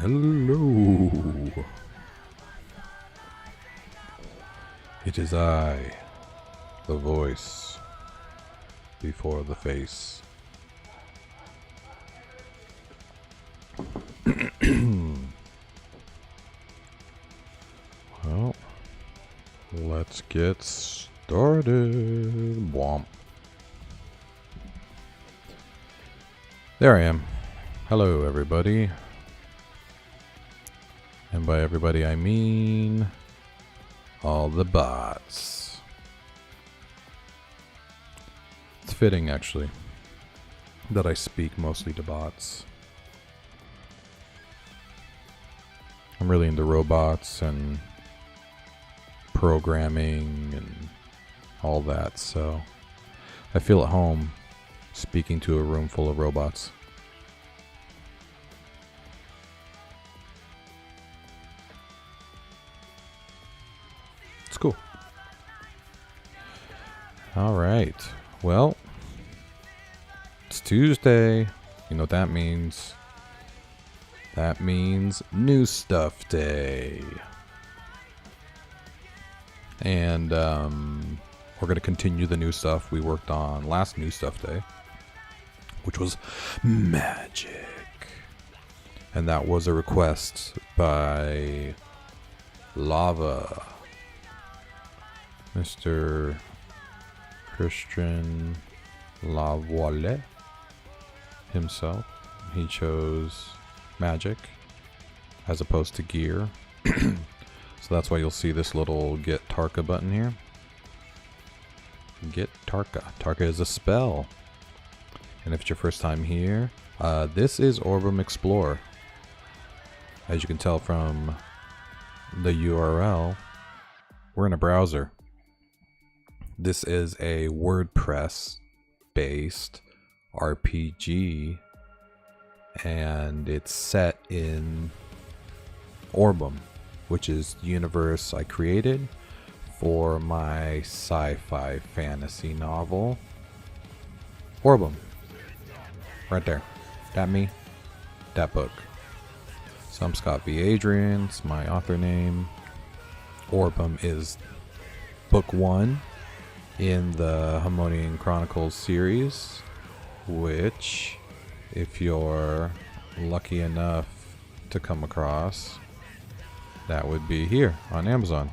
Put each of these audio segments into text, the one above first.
Hello. It is I, the voice before the face. Well, let's get started. Womp. There I am. Hello, everybody. And by everybody, I mean all the bots. It's fitting, actually, that I speak mostly to bots. I'm really into robots and programming and all that, so I feel at home speaking to a room full of robots. It's cool. All right. Well, it's Tuesday. You know what that means? That means New Stuff Day. And we're going to continue the new stuff we worked on last New Stuff Day, which was magic. And that was a request by Lava. Mr. Christian Lavoie himself. He chose magic as opposed to gear. So that's why you'll see this little Get Tarka button here. Get Tarka. Tarka is a spell. And if it's your first time here, this is Orbem Explorer. As you can tell from the URL, we're in a browser. This is a WordPress based RPG, and it's set in Orbem, which is the universe I created for my sci-fi fantasy novel, Orbem. Right there. That me, that book. So I'm Scott V. Adrian, it's my author name. Orbem is book 1 in the Harmonian Chronicles series, which, if you're lucky enough to come across, that would be here on Amazon.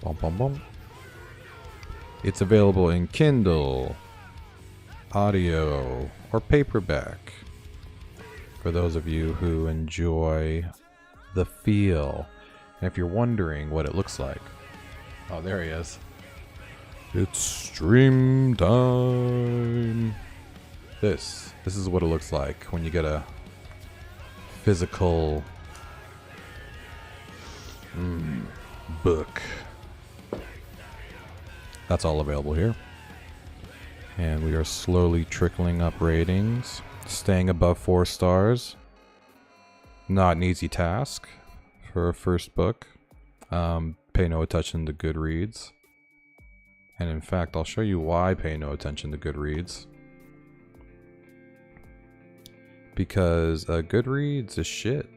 Bum, bum, bum. It's available in Kindle, audio, or paperback for those of you who enjoy the feel. And if you're wondering what it looks like, oh, there he is. It's stream time. This is what it looks like when you get a physical book. That's all available here. And we are slowly trickling up ratings, staying above 4 stars. Not an easy task for a first book. Pay no attention to Goodreads. And in fact, I'll show you why I pay no attention to Goodreads. Because Goodreads is shit.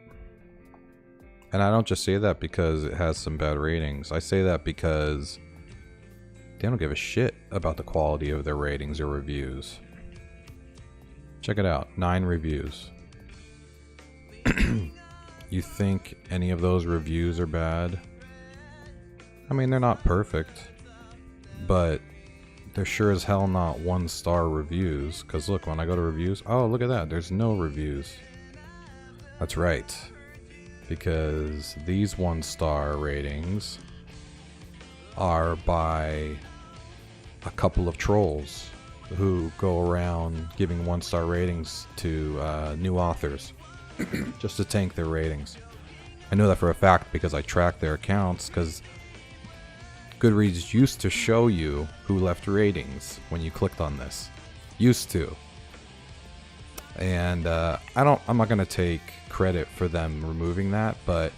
And I don't just say that because it has some bad ratings. I say that because they don't give a shit about the quality of their ratings or reviews. Check it out. 9 reviews. You think any of those reviews are bad? I mean, they're not perfect, but they're sure as hell not 1-star reviews. Because look, when I go to reviews, oh, look at that, there's no reviews. That's right, because these 1-star ratings are by a couple of trolls who go around giving 1-star ratings to new authors just to tank their ratings. I know that for a fact because I track their accounts, because Goodreads used to show you who left ratings when you clicked on this. Used to. And I'm not going to take credit for them removing that, but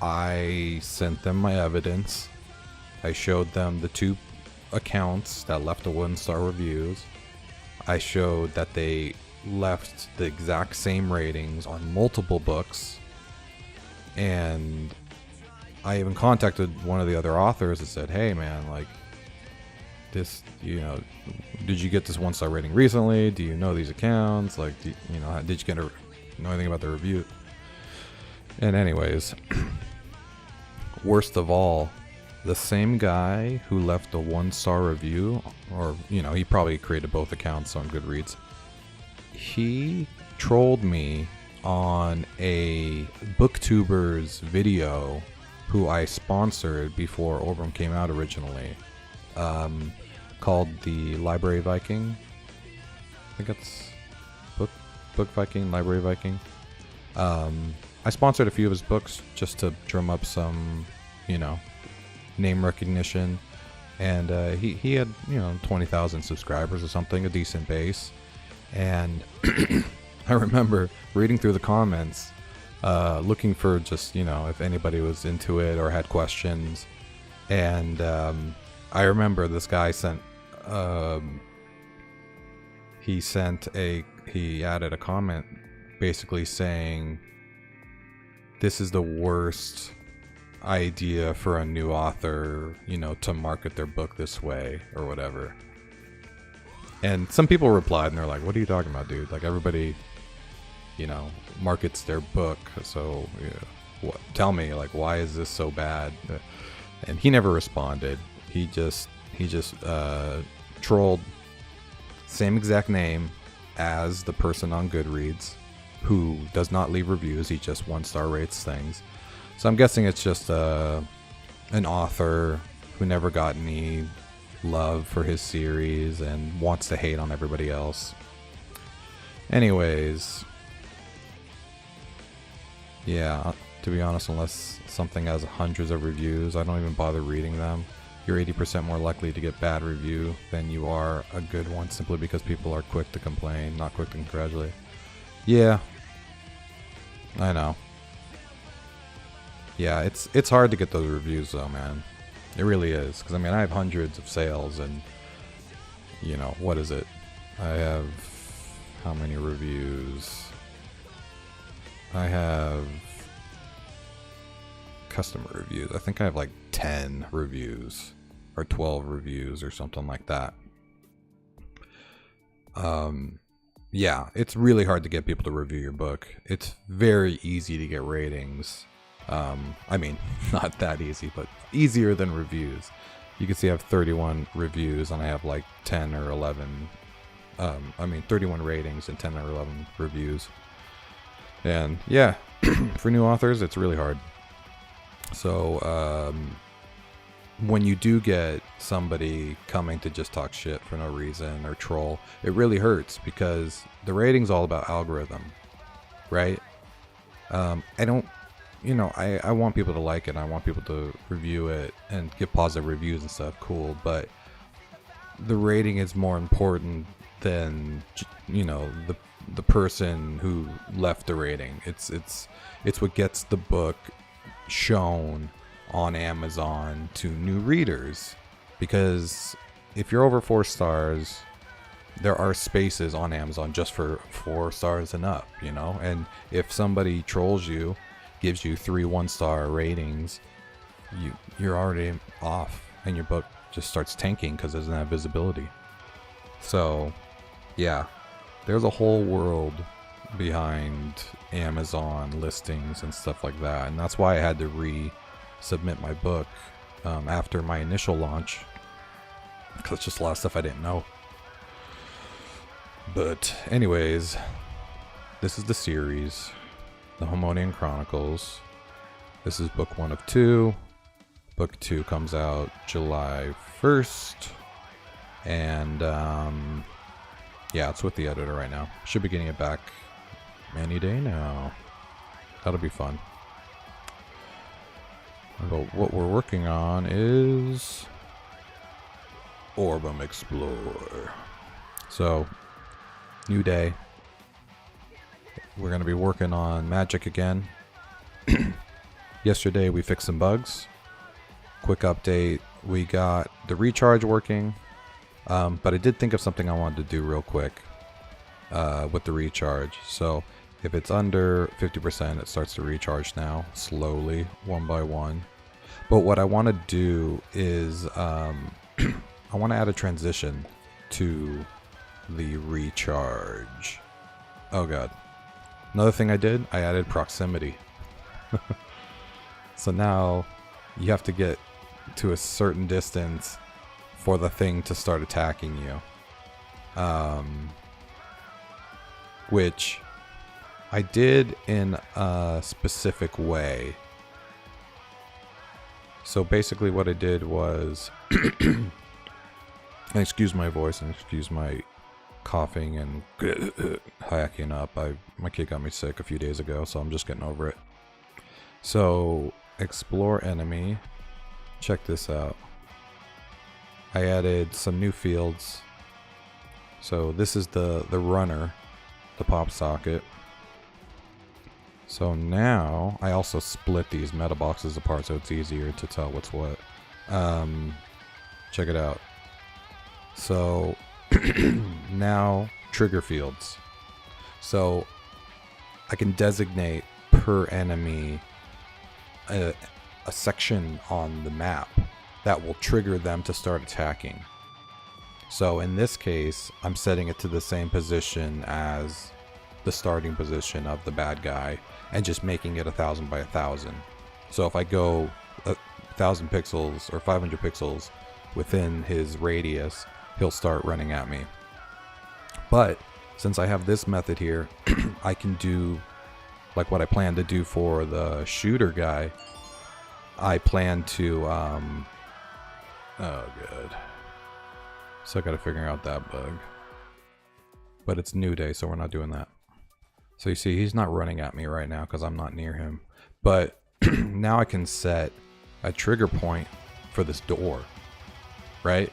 I sent them my evidence. I showed them the 2 accounts that left the 1-star reviews. I showed that they left the exact same ratings on multiple books, and I even contacted one of the other authors and said, hey man, like, this, you know, did you get this 1-star rating recently? Do you know these accounts? Like, did you know anything about the review? And anyways, worst of all, the same guy who left a 1-star review, or, you know, he probably created both accounts on Goodreads, he trolled me on a booktuber's video who I sponsored before Orbem came out originally, called the Library Viking. I think that's Book Viking, Library Viking. I sponsored a few of his books just to drum up some, you know, name recognition, and he had, you know, 20,000 subscribers or something, a decent base. And I remember reading through the comments, looking for just, you know, if anybody was into it or had questions. And I remember this guy he added a comment basically saying, this is the worst idea for a new author, you know, to market their book this way or whatever. And some people replied and they're like, what are you talking about, dude? Like, everybody, you know, markets their book, so tell me, like, why is this so bad? And he never responded. He just trolled, same exact name as the person on Goodreads who does not leave reviews. He just 1-star rates things. So I'm guessing it's just an author who never got any love for his series and wants to hate on everybody else. Anyways, yeah, to be honest, unless something has hundreds of reviews, I don't even bother reading them. You're 80% more likely to get bad review than you are a good one, simply because people are quick to complain, not quick to congratulate. Yeah, I know. Yeah, it's hard to get those reviews though, man. It really is, because I mean, I have hundreds of sales, and, you know, what is it? I have how many reviews? I have customer reviews. I think I have like 10 reviews or 12 reviews or something like that. Yeah, it's really hard to get people to review your book. It's very easy to get ratings. I mean, not that easy, but easier than reviews. You can see I have 31 reviews and I have like 10 or 11, 31 ratings and 10 or 11 reviews. And yeah, for new authors, it's really hard. So, when you do get somebody coming to just talk shit for no reason or troll, it really hurts, because the rating's all about algorithm, right? I want people to like it, and I want people to review it and give positive reviews and stuff, cool, but the rating is more important than, you know, the person who left the rating. It's what gets the book shown on Amazon to new readers, because if you're over 4 stars, there are spaces on Amazon just for 4 stars and up, you know. And if somebody trolls you, gives you 3 1-star ratings, you're already off, and your book just starts tanking because it doesn't have visibility. So yeah, there's a whole world behind Amazon listings and stuff like that, and that's why I had to resubmit my book after my initial launch, because it's just a lot of stuff I didn't know. But anyways, this is the series, the Homonian Chronicles. This is book 1 of 2. Book 2 comes out July 1st, and yeah, it's with the editor right now. Should be getting it back any day now. That'll be fun. But what we're working on is Orbem Explore. So, new day. We're going to be working on magic again. Yesterday we fixed some bugs. Quick update, we got the recharge working, but I did think of something I wanted to do real quick. with the recharge. So if it's under 50%, it starts to recharge now, slowly, one by one. But what I want to do is I want to add a transition to the recharge. Oh god. Another thing I did, I added proximity. So now you have to get to a certain distance for the thing to start attacking you. Which I did in a specific way. So basically what I did was, and excuse my voice and excuse my coughing and hacking up. My kid got me sick a few days ago, so I'm just getting over it. So explore enemy. Check this out. I added some new fields. So this is the runner, the pop socket. So now I also split these meta boxes apart so it's easier to tell what's what. Check it out. So now trigger fields. So I can designate per enemy a section on the map that will trigger them to start attacking. So in this case, I'm setting it to the same position as the starting position of the bad guy and just making it 1000 by 1000. So if I go 1000 pixels or 500 pixels within his radius, he'll start running at me. But since I have this method here, I can do like what I plan to do for the shooter guy. I plan to oh good. So I gotta figure out that bug. But it's new day, so we're not doing that. So you see, he's not running at me right now because I'm not near him. But now I can set a trigger point for this door, right?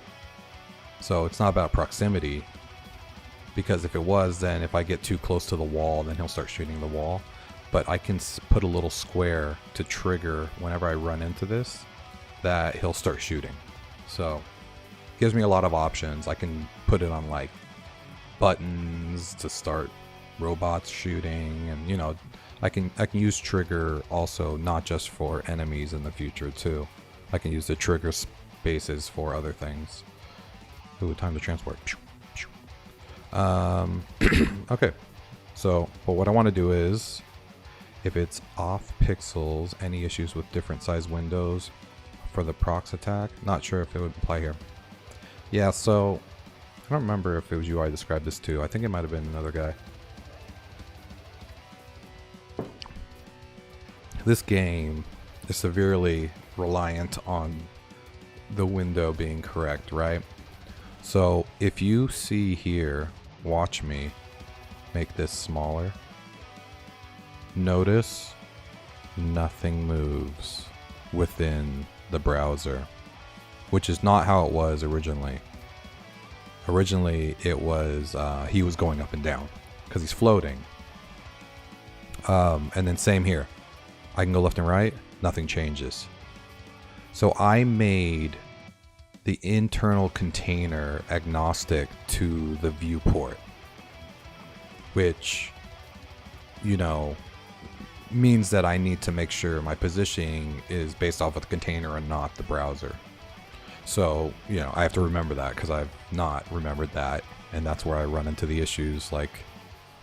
So it's not about proximity, because if it was, then if I get too close to the wall, then he'll start shooting the wall. But I can put a little square to trigger whenever I run into this, that he'll start shooting. So it gives me a lot of options. I can put it on like buttons to start robots shooting, and you know, I can use trigger also not just for enemies in the future too. I can use the trigger spaces for other things. Ooh, time to transport. Okay, so but what I want to do is, if it's off pixels, any issues with different size windows for the prox attack, not sure if it would apply here. Yeah, so I don't remember if it was you I described this to. I think it might have been another guy. This game is severely reliant on the window being correct, right? So if you see here, watch me make this smaller. Notice nothing moves within the browser, which is not how it was originally. Originally it was, he was going up and down because he's floating. And then same here. I can go left and right, nothing changes. So I made the internal container agnostic to the viewport, which, you know, means that I need to make sure my positioning is based off of the container and not the browser. So, you know, I have to remember that because I've not remembered that, and that's where I run into the issues, like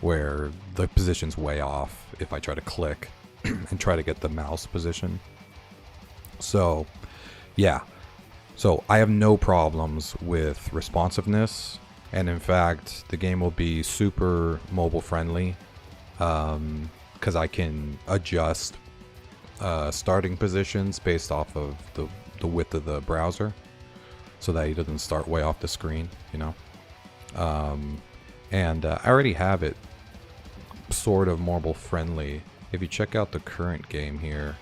where the position's way off if I try to click and try to get the mouse position. So yeah, so I have no problems with responsiveness, and in fact the game will be super mobile friendly, because I can adjust starting positions based off of the width of the browser so that he doesn't start way off the screen, you know. And I already have it sort of mobile friendly. If you check out the current game here,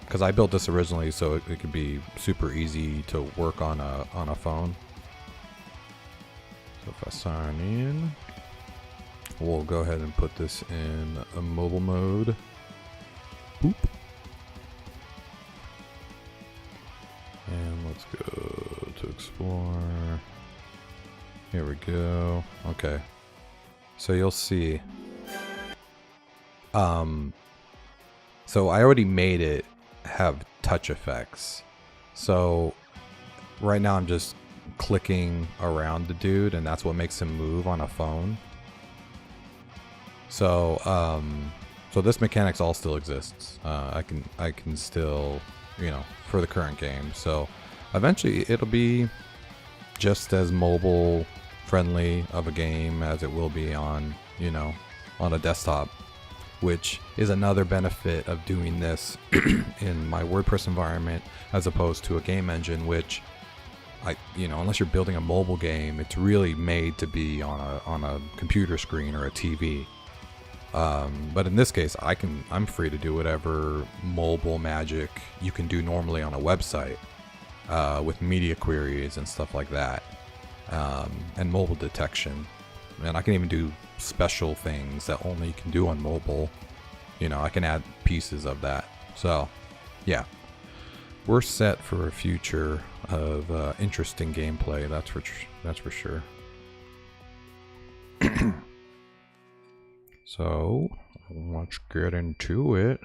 because I built this originally so it could be super easy to work on a phone. So if I sign in, we'll go ahead and put this in a mobile mode. Boop. And let's go to explore. Here we go. Okay. So you'll see. So I already made it have touch effects. So right now I'm just clicking around the dude, and that's what makes him move on a phone. So so this mechanics all still exists. I can still, you know, for the current game. So eventually it'll be just as mobile friendly of a game as it will be on, you know, on a desktop, which is another benefit of doing this in my WordPress environment as opposed to a game engine, which you know, unless you're building a mobile game, it's really made to be on a computer screen or a TV. But in this case, I'm free to do whatever mobile magic you can do normally on a website, with media queries and stuff like that, and mobile detection. And I can even do special things that only you can do on mobile. You know, I can add pieces of that. So, yeah, we're set for a future of interesting gameplay. That's for sure. So let's get into it.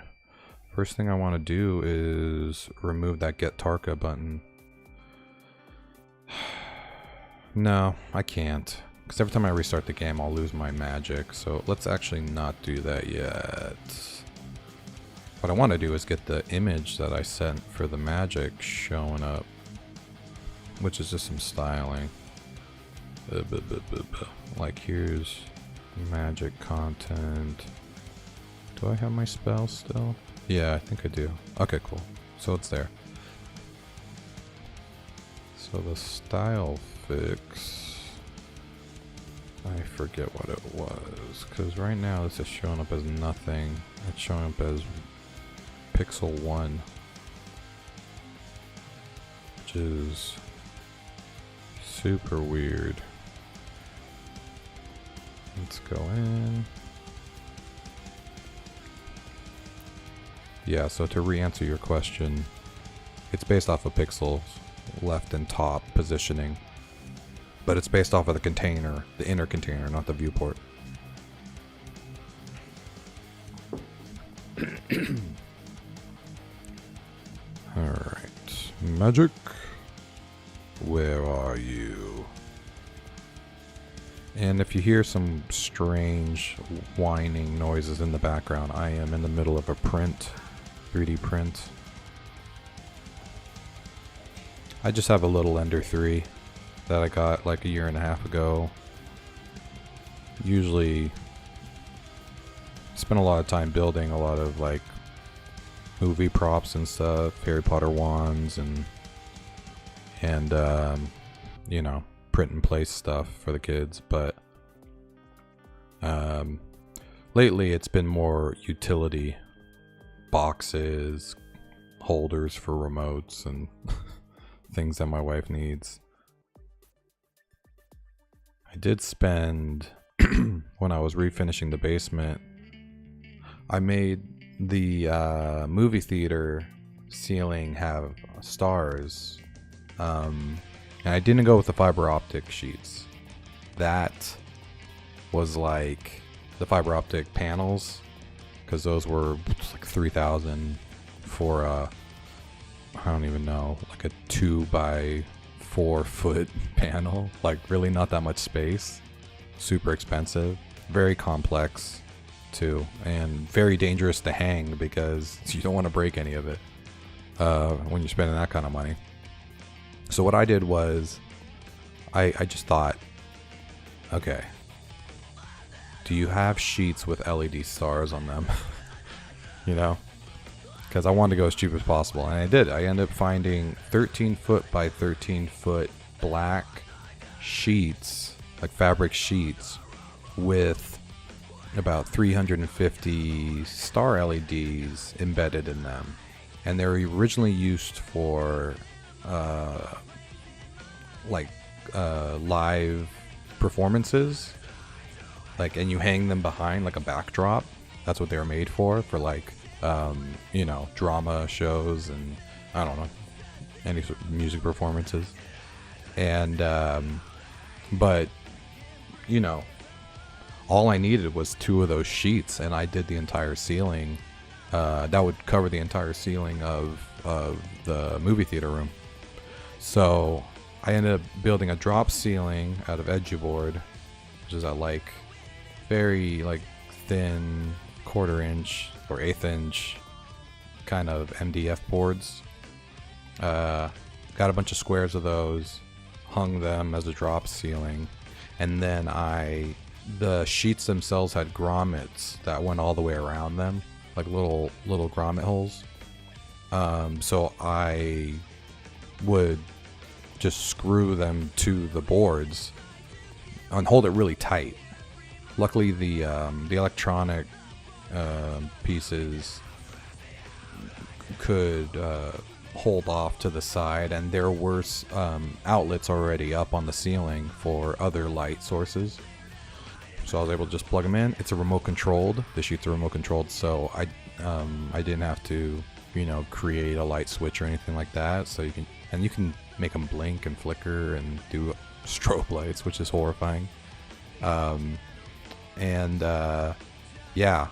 First thing I want to do is remove that Get Tarka button. No, I can't. Because every time I restart the game, I'll lose my magic. So let's actually not do that yet. What I want to do is get the image that I sent for the magic showing up, which is just some styling. Like here's magic content. Do I have my spell still? Yeah, I think I do. Okay, cool. So it's there. So the style fix, I forget what it was, because right now this is showing up as nothing. It's showing up as pixel 1, which is super weird. Let's go in. Yeah, so to re-answer your question, it's based off of pixels left and top positioning, but it's based off of the container, the inner container, not the viewport. Alright, magic, where are you? And if you hear some strange whining noises in the background, I am in the middle of a print, 3D print. I just have a little Ender 3 that I got like a year and a half ago. Usually spend a lot of time building a lot of like movie props and stuff, Harry Potter wands and you know, print and place stuff for the kids, but lately it's been more utility boxes, holders for remotes and things that my wife needs. I did spend when I was refinishing the basement, I made the movie theater ceiling have stars, and I didn't go with the fiber optic sheets. That was like the fiber optic panels, because those were like 3,000 for a, I don't even know, like a 2x4 foot panel. Like really not that much space. Super expensive, very complex too, and very dangerous to hang because you don't want to break any of it when you're spending that kind of money. So what I did was I just thought, okay, do you have sheets with LED stars on them? You know, because I wanted to go as cheap as possible, and I did. I ended up finding 13 foot by 13 foot black sheets, like fabric sheets, with about 350 star LEDs embedded in them, and they were originally used for live performances, like, and you hang them behind like a backdrop. That's what they were made for like you know, drama shows and I don't know, any sort of music performances. And but you know, all I needed was 2 of those sheets, and I did the entire ceiling. That would cover the entire ceiling of the movie theater room. So I ended up building a drop ceiling out of Edgeboard, which is a like very like thin 1/4 inch or 1/8 inch kind of MDF boards. Got a bunch of squares of those, hung them as a drop ceiling, and then the sheets themselves had grommets that went all the way around them, like little grommet holes. So I would just screw them to the boards and hold it really tight. Luckily, the electronic pieces could hold off to the side, and there were outlets already up on the ceiling for other light sources. So I was able to just plug them in. It's a remote controlled. The sheets are remote controlled, so I didn't have to, create a light switch or anything like that. So you can make them blink and flicker and do strobe lights, which is horrifying. Yeah,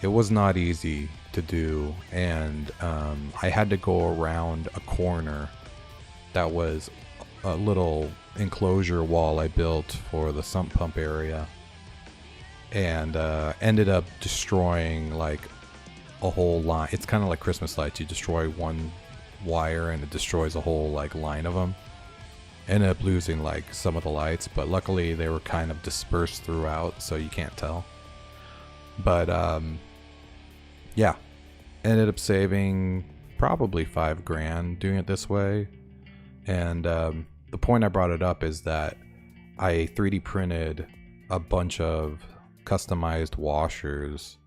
it was not easy to do, and I had to go around a corner that was a little enclosure wall I built for the sump pump area, and ended up destroying like a whole line. It's kind of like Christmas lights. You destroy one wire and it destroys a whole like line of them. Ended up losing like some of the lights, but luckily they were kind of dispersed throughout, so you can't tell. But yeah, ended up saving probably $5,000 doing it this way. And the point I brought it up is that I 3D printed a bunch of customized washers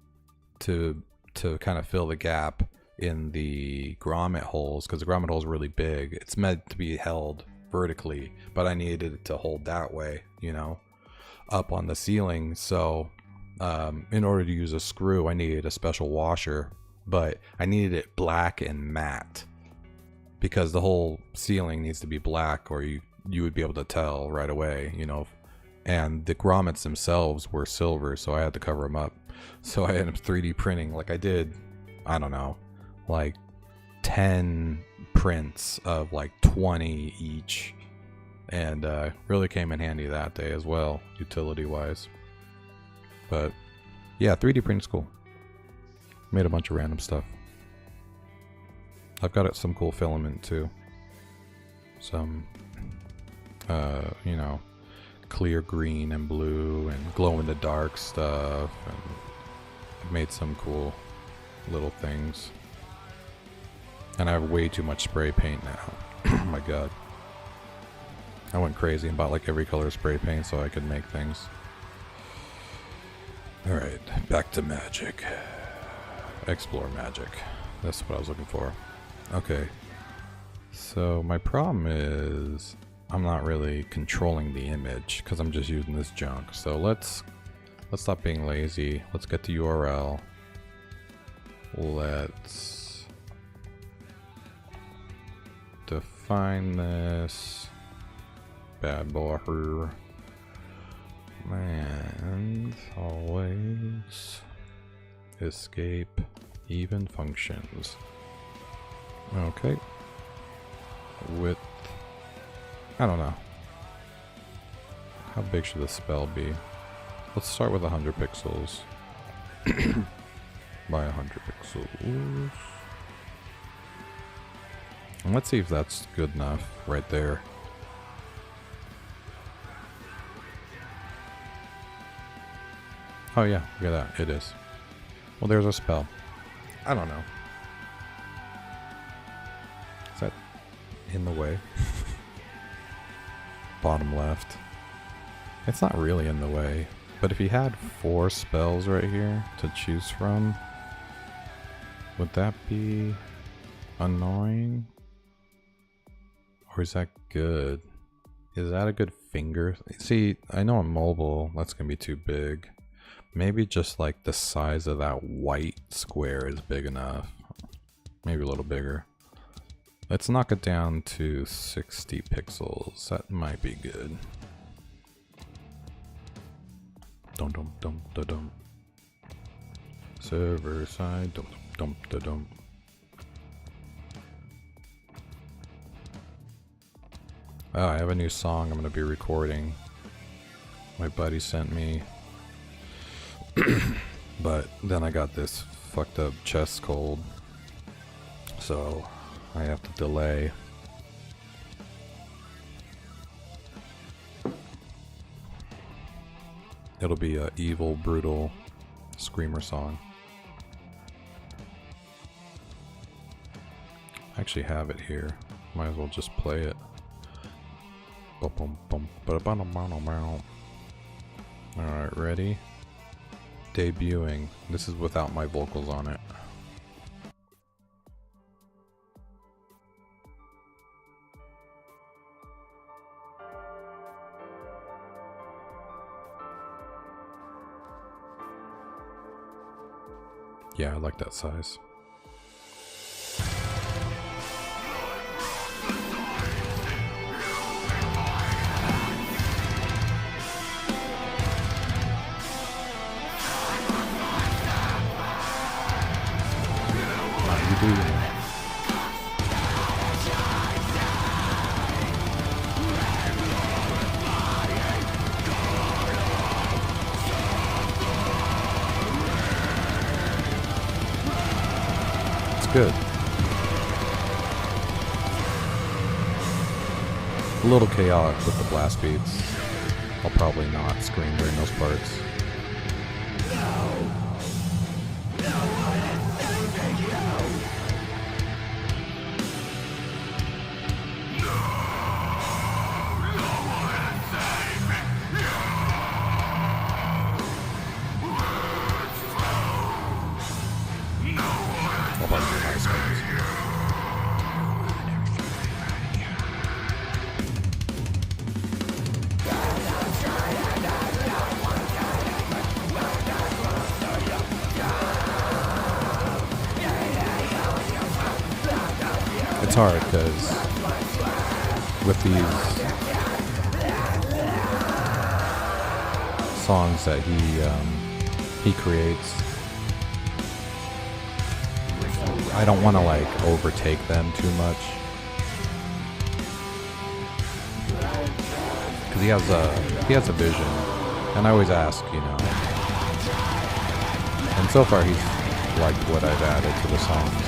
to kind of fill the gap in the grommet holes, because the grommet hole is really big. It's meant to be held vertically, but I needed it to hold that way, up on the ceiling. So in order to use a screw, I needed a special washer, but I needed it black and matte, because the whole ceiling needs to be black, or you would be able to tell right away, and the grommets themselves were silver, so I had to cover them up. So I ended up 3D printing, like I did, I don't know, like 10 prints of like 20 each, and really came in handy that day as well, utility wise. But yeah, 3D printing's cool. Made a bunch of random stuff. I've got some cool filament too. Some clear green and blue and glow in the dark stuff, and I've made some cool little things. And I have way too much spray paint now. Oh my god. I went crazy and bought like every color of spray paint so I could make things. Alright, back to magic. Explore magic. That's what I was looking for. Okay. So my problem is I'm not really controlling the image because I'm just using this junk. So let's stop being lazy. Let's get the URL. Let's define this bad boy here. And always escape even functions. Okay. Width. I don't know. How big should the spell be? Let's start with 100 pixels. By 100 pixels. And let's see if that's good enough right there. Oh yeah, look at that. It is. Well, there's a spell. I don't know. Is that in the way? Bottom left. It's not really in the way. But if you had 4 spells right here to choose from, would that be annoying? Or is that good? Is that a good finger? See, I know on mobile that's gonna be too big. Maybe just like the size of that white square is big enough. Maybe a little bigger. Let's knock it down to 60 pixels. That might be good. Dun dum dum dum da dum. Server side dum dum da dum. Oh, I have a new song I'm gonna be recording. My buddy sent me. But then I got this fucked up chest cold. So I have to delay. It'll be a evil, brutal screamer song. I actually have it here. Might as well just play it. Alright, ready? Debuting. This is without my vocals on it. Yeah, I like that size. Good. A little chaotic with the blast beats. I'll probably not scream during those parts. It's hard because with these songs that he creates, I don't want to like overtake them too much because he has a vision, and I always ask, you know, and so far he's liked what I've added to the songs.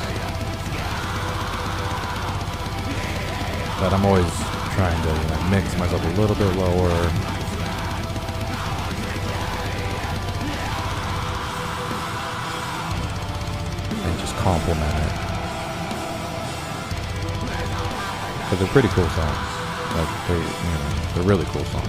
But I'm always trying to, you know, mix myself a little bit lower. And just compliment it. But they're pretty cool songs. Like they're really cool songs. I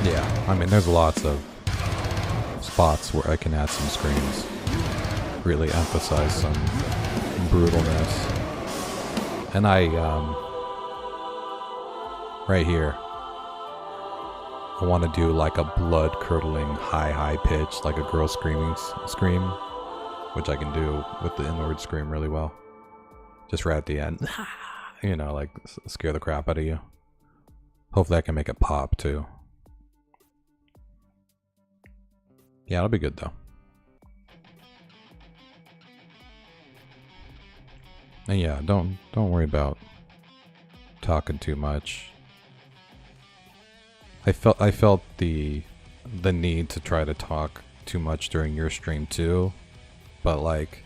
mean, yeah, I mean, there's lots of spots where I can add some screams, really emphasize some brutalness. And right here, I want to do like a blood-curdling, high pitch, like a girl scream, which I can do with the inward scream really well. Just right at the end, you know, like scare the crap out of you. Hopefully I can make it pop too. Yeah, it'll be good though. And yeah, don't worry about talking too much. I felt the need to try to talk too much during your stream too, but like,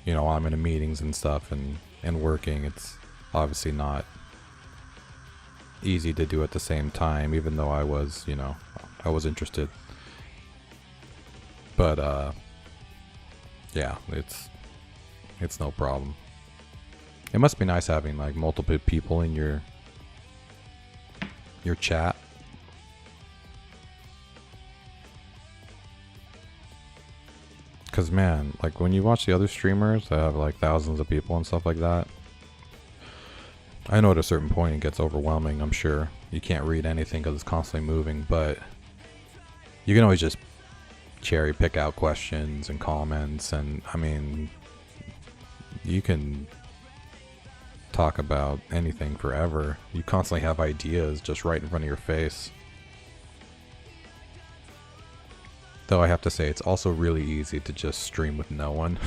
you know, while I'm in meetings and stuff and working, it's obviously not easy to do at the same time, even though I was, you know, I was interested. But yeah, it's no problem. It must be nice having like multiple people in your Because, man, like, when you watch the other streamers that have, like, thousands of people and stuff like that, I know at a certain point it gets overwhelming, I'm sure. You can't read anything because it's constantly moving, but you can always just cherry pick out questions and comments, and, I mean, you can talk about anything forever. You constantly have ideas just right in front of your face. Though I have to say, it's also really easy to just stream with no one.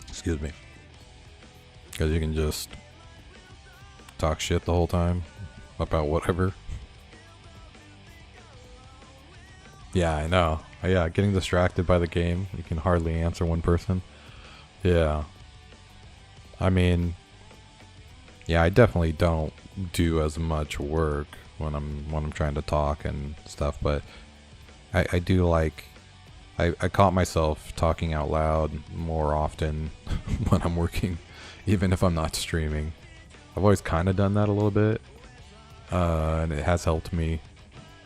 Excuse me. Because you can just talk shit the whole time about whatever. Yeah, I know. Yeah, getting distracted by the game. You can hardly answer one person. Yeah. I mean, yeah, I definitely don't do as much work when I'm trying to talk and stuff, but I do like, I caught myself talking out loud more often when I'm working, even if I'm not streaming. I've always kind of done that a little bit, and it has helped me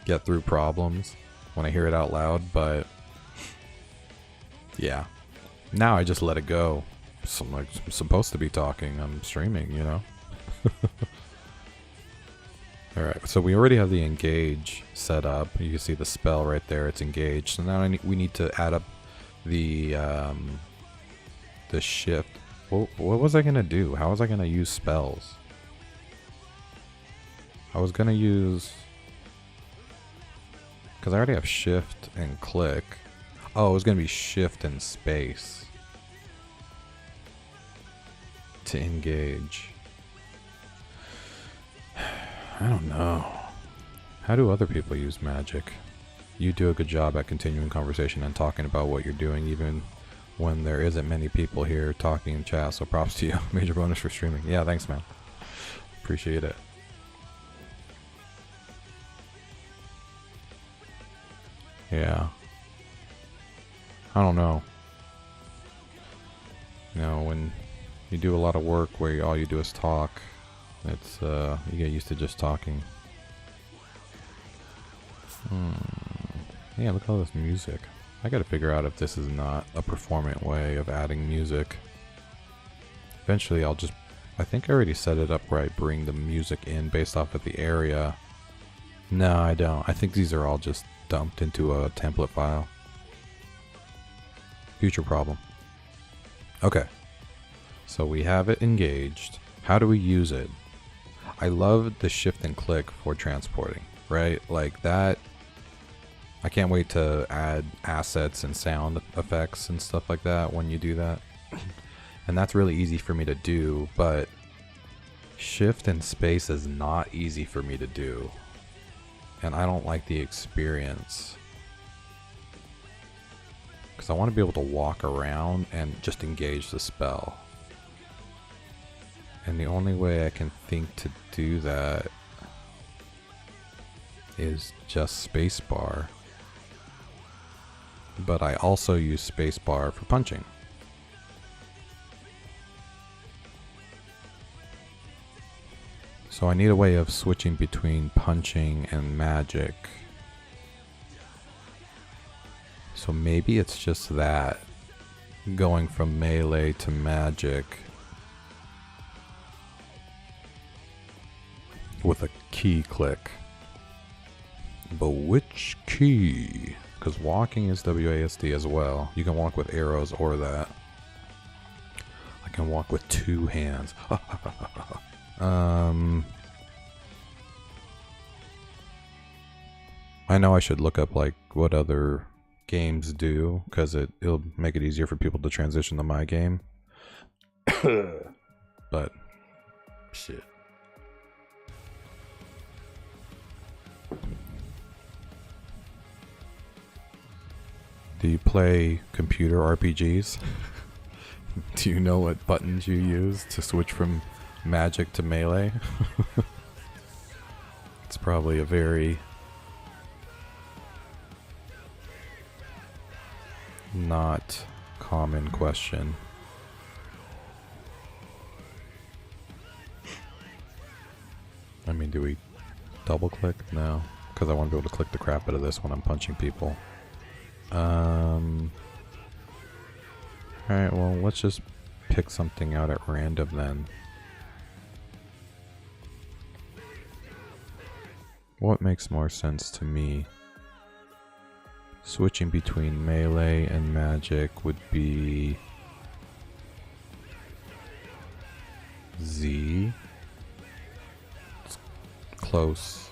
get through problems when I hear it out loud, but yeah, now I just let it go. So I'm like, I'm supposed to be talking, I'm streaming, you know? Alright, so we already have the engage set up. You can see the spell right there, it's engaged. So now we need to add up the shift. What was I going to do? How was I going to use spells? I was going to use... Because I already have shift and click. Oh, it was going to be shift and space to engage. I don't know. How do other people use magic? You do a good job at continuing conversation and talking about what you're doing, even when there isn't many people here talking in chat, so props to you. Major bonus for streaming. Yeah, thanks, man. Appreciate it. Yeah. I don't know. You know, when you do a lot of work where all you do is talk, it's, you get used to just talking. Yeah, look at all this music. I gotta figure out if this is not a performant way of adding music. Eventually I'll just... I think I already set it up where I bring the music in based off of the area. No, I don't. I think these are all just dumped into a template file. Future problem. Okay. So we have it engaged. How do we use it? I love the shift and click for transporting, right? Like that. I can't wait to add assets and sound effects and stuff like that when you do that. And that's really easy for me to do, but shift and space is not easy for me to do. And I don't like the experience. Because I want to be able to walk around and just engage the spell. And the only way I can think to do that is just spacebar. But I also use spacebar for punching. So I need a way of switching between punching and magic. So maybe it's just that. Going from melee to magic. With a key click. But which key? Because walking is WASD as well. You can walk with arrows or that. I can walk with two hands. I know I should look up like what other games do, because it'll make it easier for people to transition to my game. But shit. Do you play computer RPGs? Do you know what buttons you use to switch from magic to melee? It's probably a very not common question. I mean, do we double click? No, because I want to be able to click the crap out of this when I'm punching people. Alright, well, let's just pick something out at random then. What makes more sense to me? Switching between melee and magic would be Z. It's close.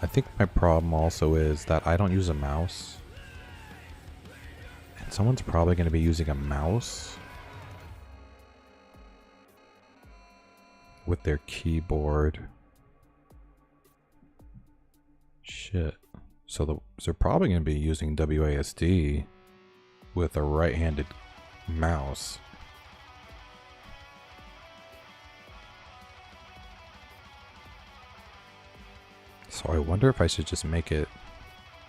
I think my problem also is that I don't use a mouse. And someone's probably going to be using a mouse with their keyboard. Shit. So they're probably going to be using WASD with a right-handed mouse. So I wonder if I should just make it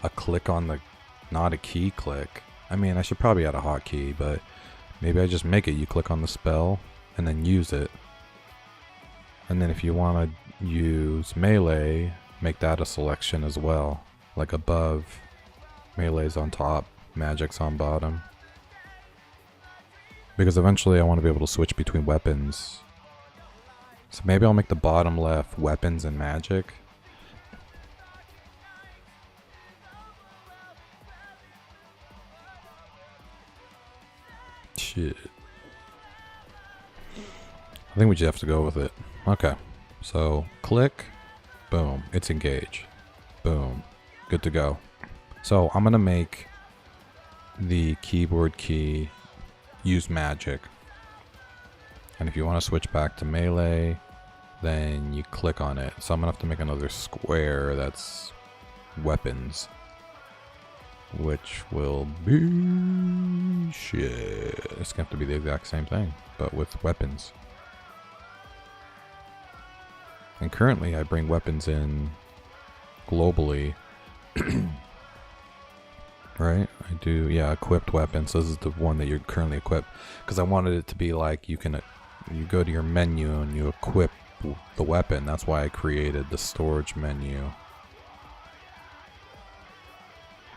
a click on the, not a key click. I mean, I should probably add a hotkey, but maybe I just make it you click on the spell and then use it. And then if you want to use melee, make that a selection as well. Like above, melee's on top, magic's on bottom. Because eventually I want to be able to switch between weapons. So maybe I'll make the bottom left weapons and magic. Shit. I think we just have to go with it. Okay. So, click. Boom. It's engaged. Boom. Good to go. So, I'm going to make the keyboard key use magic. And if you want to switch back to melee, then you click on it. So, I'm going to have to make another square that's weapons. Which will be shit. It's gonna have to be the exact same thing, but with weapons. And currently I bring weapons in globally. Right? I do, yeah, equipped weapons. So this is the one that you're currently equipped. Because I wanted it to be like you go to your menu and you equip the weapon. That's why I created the storage menu.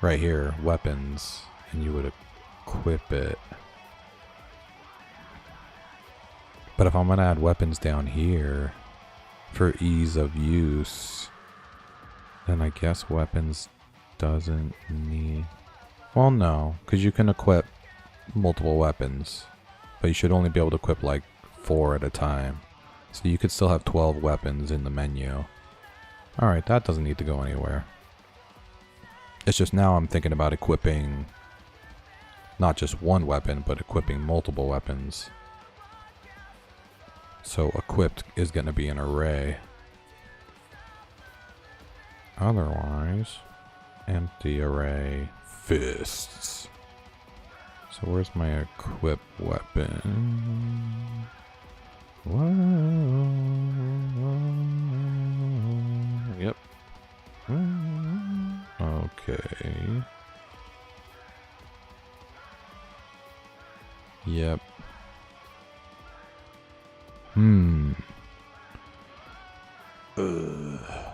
Right here, weapons, and you would equip it. But if I'm gonna add weapons down here for ease of use, then I guess weapons doesn't need... Well, no, because you can equip multiple weapons, but you should only be able to equip like 4 at a time. So you could still have 12 weapons in the menu. Alright, that doesn't need to go anywhere. It's just now I'm thinking about equipping not just one weapon, but equipping multiple weapons. So equipped is going to be an array. Otherwise, empty array, fists. So where's my equip weapon? Whoa. Yep. Okay. Yep.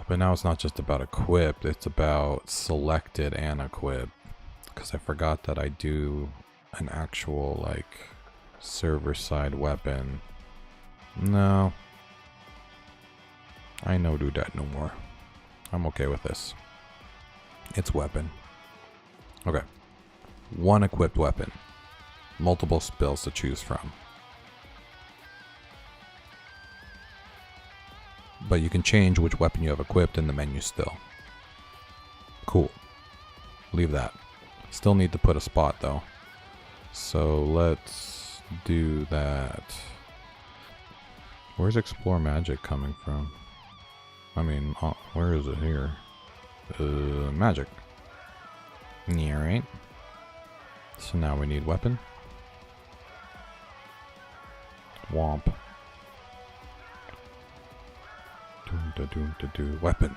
But now it's not just about equipped, it's about selected and equipped. Because I forgot that I do an actual, like, server-side weapon. No. I no do that no more. I'm okay with this. It's weapon. Okay. One equipped weapon. Multiple spells to choose from. But you can change which weapon you have equipped in the menu still. Cool. Leave that. Still need to put a spot though. So let's do that. Where's Explore Magic coming from? I mean, where is it here? Magic. Yeah, right. So now we need weapon. Womp. Weapon.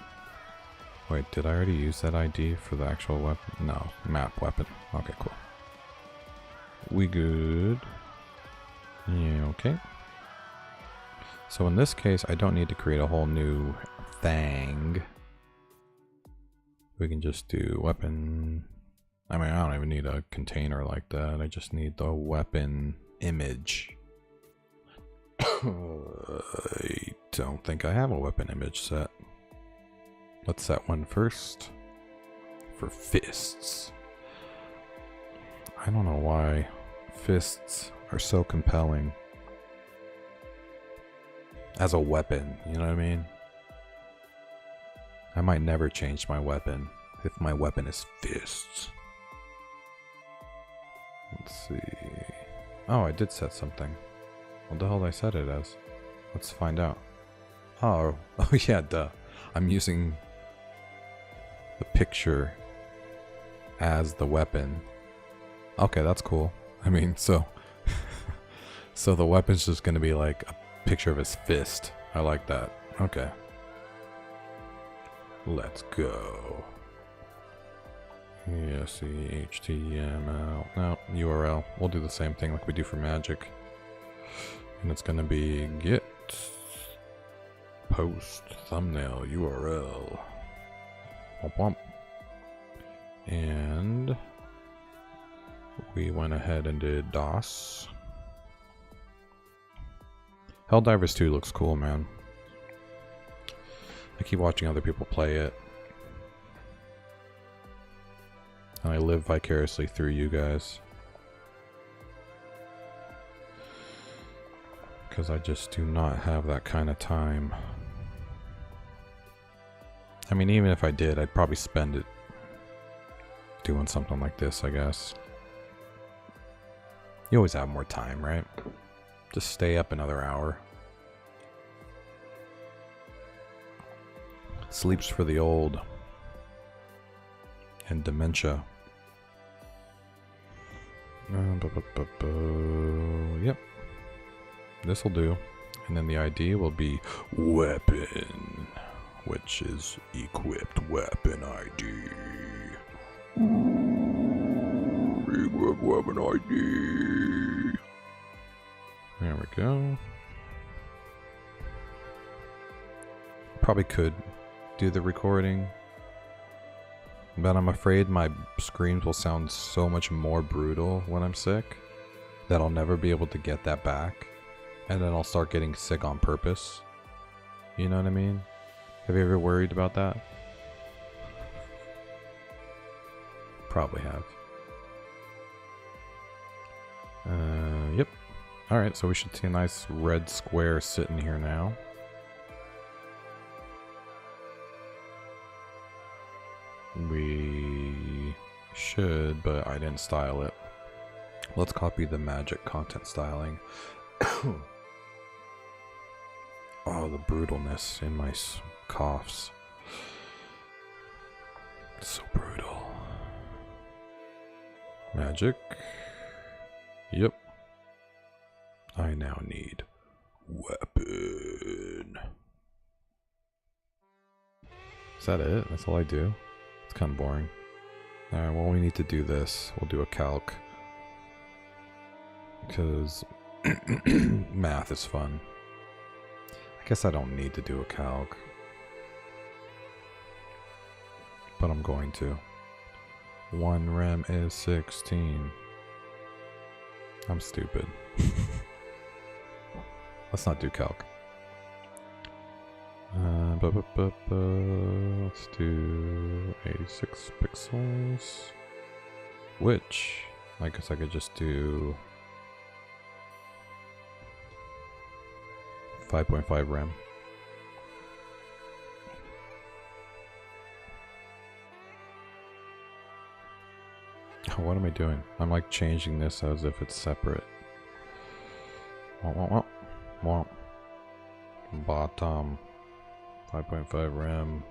Wait, did I already use that ID for the actual weapon? No, map weapon. Okay, cool. We good. Yeah, okay. So in this case, I don't need to create a whole new thing. We can just do weapon. I mean, I don't even need a container like that. I just need the weapon image. I don't think I have a weapon image set. Let's set one first. For fists. I don't know why fists are so compelling as a weapon, you know what I mean? I might never change my weapon if my weapon is fists. Let's see. Oh, I did set something. What the hell did I set it as? Let's find out. Oh yeah, duh. I'm using the picture as the weapon. Okay, that's cool. I mean, so so the weapon's just gonna be like a picture of his fist. I like that. Okay. Let's go. Yeah, see, HTML. No, URL. We'll do the same thing like we do for magic. And it's gonna be get post thumbnail URL. Womp womp. And we went ahead and did DOS. Helldivers 2 looks cool, man. I keep watching other people play it. And I live vicariously through you guys. Because I just do not have that kind of time. I mean, even if I did, I'd probably spend it doing something like this, I guess. You always have more time, right? Just stay up another hour. Sleeps for the old. And dementia. Yep. This'll do. And then the ID will be weapon, which is equipped weapon ID. Equipped weapon ID. There we go. Probably could do the recording, but I'm afraid my screams will sound so much more brutal when I'm sick that I'll never be able to get that back, and then I'll start getting sick on purpose. You know what I mean? Have you ever worried about that? Probably have. Yep. Alright, so we should see a nice red square sitting here now. We should, but I didn't style it. Let's copy the magic content styling. Oh, the brutalness in my coughs. So brutal. Magic. Yep. I now need weapon. Is that it? That's all I do? It's kind of boring. Alright, well, we need to do this. We'll do a calc. Because math is fun. I guess I don't need to do a calc. But I'm going to. 1 rem is 16. I'm stupid. Let's not do calc. Let's do 86 pixels. Which, I guess I could just do 5.5 rem. What am I doing? I'm like changing this as if it's separate. Bottom 5.5 rem,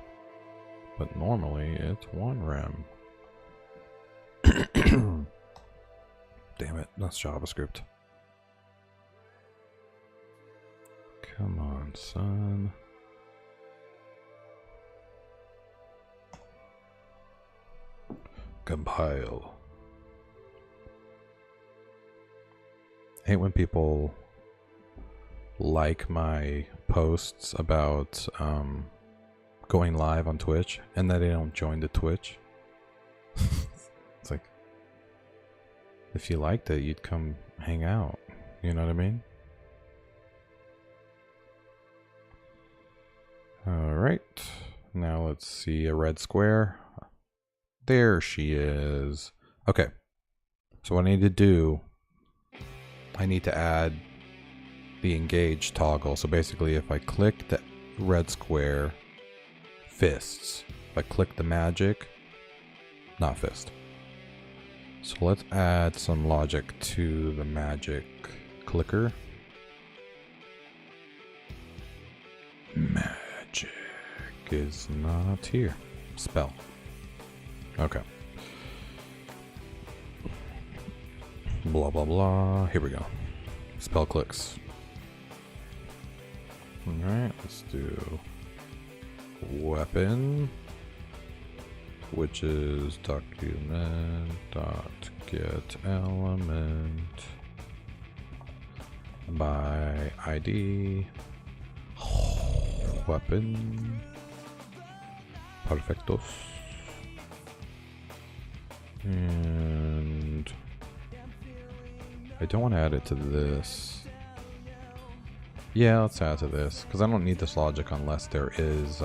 but normally it's 1 rem. Damn it, that's JavaScript. Come on, son. Compile. I hate when people like my posts about going live on Twitch and that they don't join the Twitch. It's like, if you liked it, you'd come hang out. You know what I mean? Alright. Now let's see a red square. There she is. Okay. So what I need to do, I need to add the engage toggle. So basically if I click the red square, fists. If I click the magic, not fist. So let's add some logic to the magic clicker. Magic is not here. Spell. Okay. Blah, blah, blah. Here we go. Spell clicks. Alright, let's do weapon, which is document.getElement by ID. Weapon. Perfectos. And I don't want to add it to this. Yeah, let's add to this, because I don't need this logic unless there is,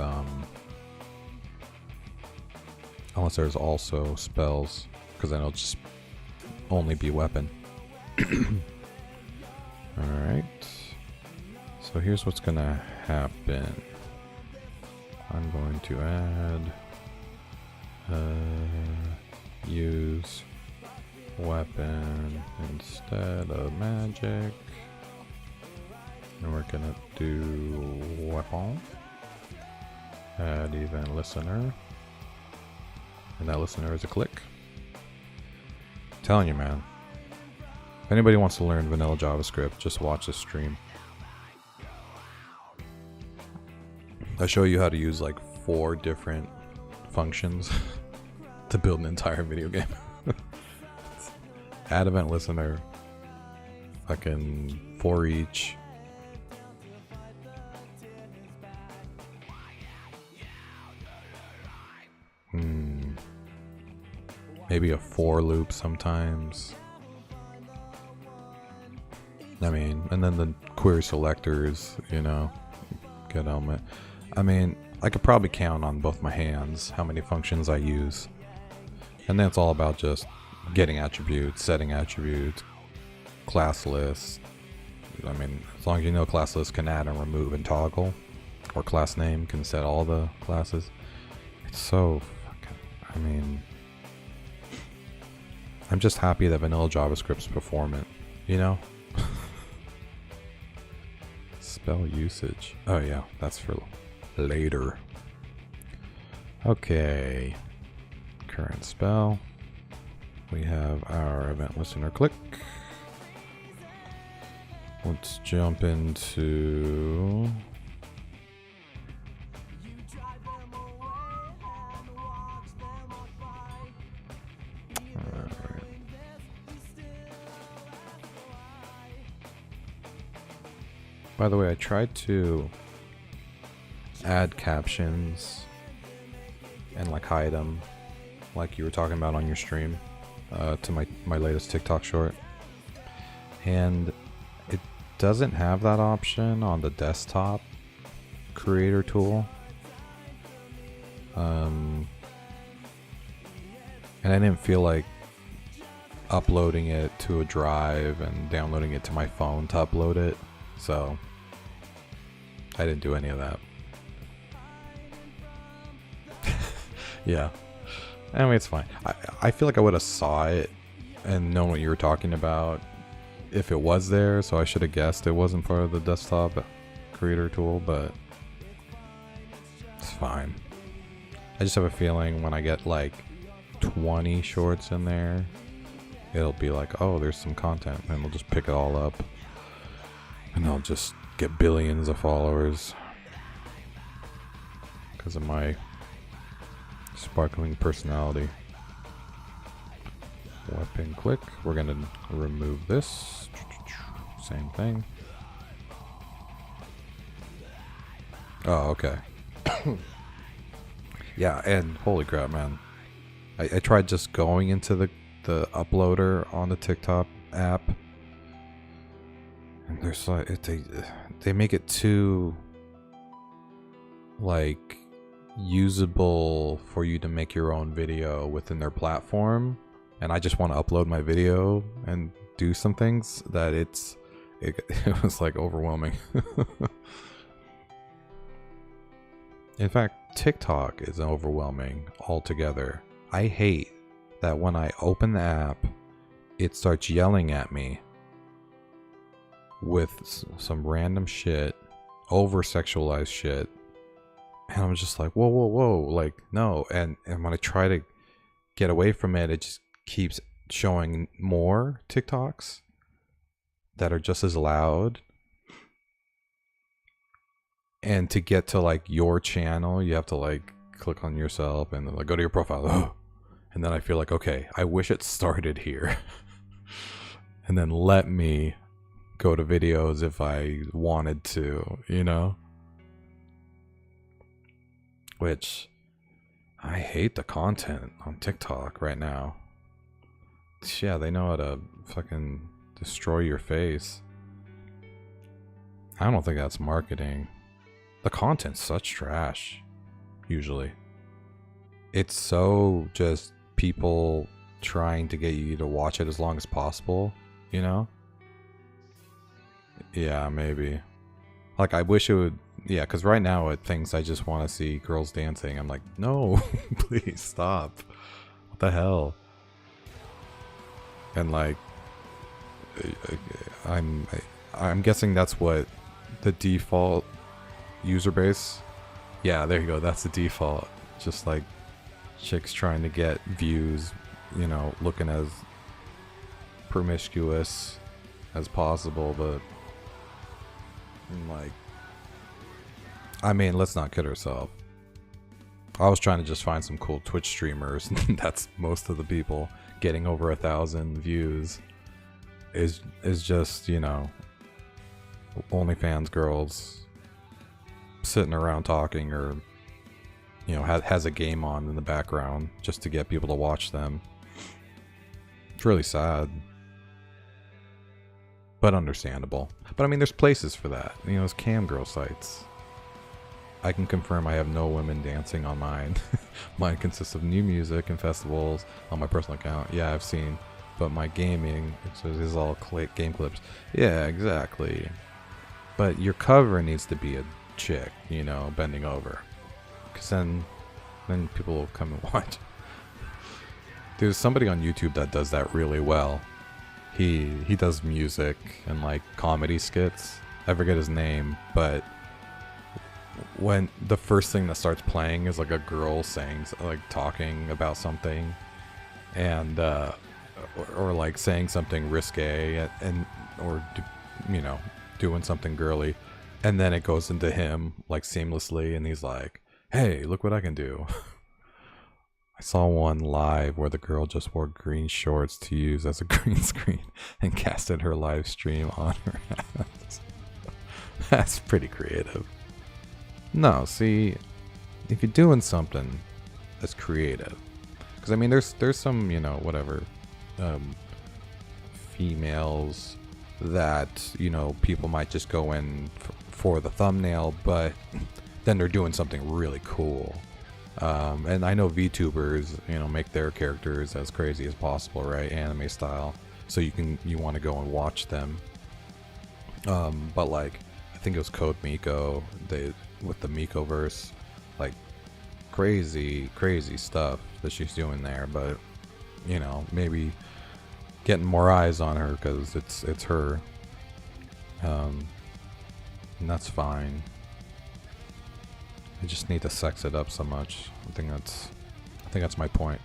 unless there's also spells, because then it'll just only be weapon. Alright. So here's what's gonna happen. I'm going to add, use weapon instead of magic. And we're gonna do weapon, add event listener, and that listener is a click. I'm telling you, man, if anybody wants to learn vanilla JavaScript, just watch this stream. I show you how to use like 4 different functions to build an entire video game. Add event listener, fucking for each. Maybe a for loop sometimes. I mean, and then the query selectors, you know, get element. I mean, I could probably count on both my hands how many functions I use. And then it's all about just getting attributes, setting attributes, class lists. I mean, as long as you know class list can add and remove and toggle, or class name can set all the classes. It's so fucking, I mean, I'm just happy that vanilla JavaScript's performant, you know? Spell usage. Oh yeah, that's for later. Okay. Current spell. We have our event listener click. Let's jump into... By the way, I tried to add captions and like hide them, like you were talking about on your stream, to my latest TikTok short, and it doesn't have that option on the desktop creator tool. And I didn't feel like uploading it to a drive and downloading it to my phone to upload it. So I didn't do any of that. Yeah. Anyway, it's fine. I feel like I would have saw it and known what you were talking about if it was there, so I should have guessed it wasn't part of the desktop creator tool, but it's fine. I just have a feeling when I get like 20 shorts in there, it'll be like, oh, there's some content, and we'll just pick it all up. And I'll just get billions of followers because of my sparkling personality. Weapon click. We're gonna remove this. Same thing. Oh, okay. Yeah, and holy crap, man. I tried just going into the uploader on the TikTok app. And there's like, they make it too, like, usable for you to make your own video within their platform. And I just want to upload my video and do some things that it was like overwhelming. In fact, TikTok is overwhelming altogether. I hate that when I open the app, it starts yelling at me with some random shit, over-sexualized shit. And I'm just like, whoa, whoa, whoa, like, no. And when I try to get away from it, it just keeps showing more TikToks that are just as loud. And to get to like your channel, you have to like click on yourself and then like go to your profile. And then I feel like, okay, I wish it started here. And then let me go to videos if I wanted to, you know? Which I hate the content on TikTok right now. Yeah, they know how to fucking destroy your face. I don't think that's marketing. The content's such trash, usually. It's so just people trying to get you to watch it as long as possible, you know? Yeah, maybe. Like, I wish it would... Yeah, because right now it thinks I just want to see girls dancing. I'm like, no, please stop. What the hell? And like, I'm guessing that's what the default user base. Yeah, there you go. That's the default. Just like chicks trying to get views, you know, looking as promiscuous as possible, but like, I mean, let's not kid ourselves. I was trying to just find some cool Twitch streamers. That's most of the people getting over 1,000 views is just, you know, OnlyFans girls sitting around talking, or, you know, has a game on in the background just to get people to watch them. It's really sad, but understandable. But I mean, there's places for that. You know, there's cam girl sites. I can confirm I have no women dancing on mine. Mine consists of new music and festivals on my personal account. Yeah, I've seen. But my gaming, so this is all game clips. Yeah, exactly. But your cover needs to be a chick, you know, bending over. Because then people will come and watch. There's somebody on YouTube that does that really well. He does music and like comedy skits. I forget his name, but when the first thing that starts playing is like a girl saying, like, talking about something, and or like saying something risque, and or you know, doing something girly, and then it goes into him like seamlessly, and he's like, hey, look what I can do. I saw one live where the girl just wore green shorts to use as a green screen and casted her live stream on her ass. That's pretty creative. No, see, if you're doing something that's creative, because I mean, there's some, you know, whatever, females that, you know, people might just go in for the thumbnail, but then they're doing something really cool. And I know VTubers, you know, make their characters as crazy as possible, right? Anime style. So you want to go and watch them. But like, I think it was Code Miko, with the Mikoverse, like crazy stuff that she's doing there. But, you know, maybe getting more eyes on her because it's her. And that's fine. I just need to sex it up so much. I think that's my point.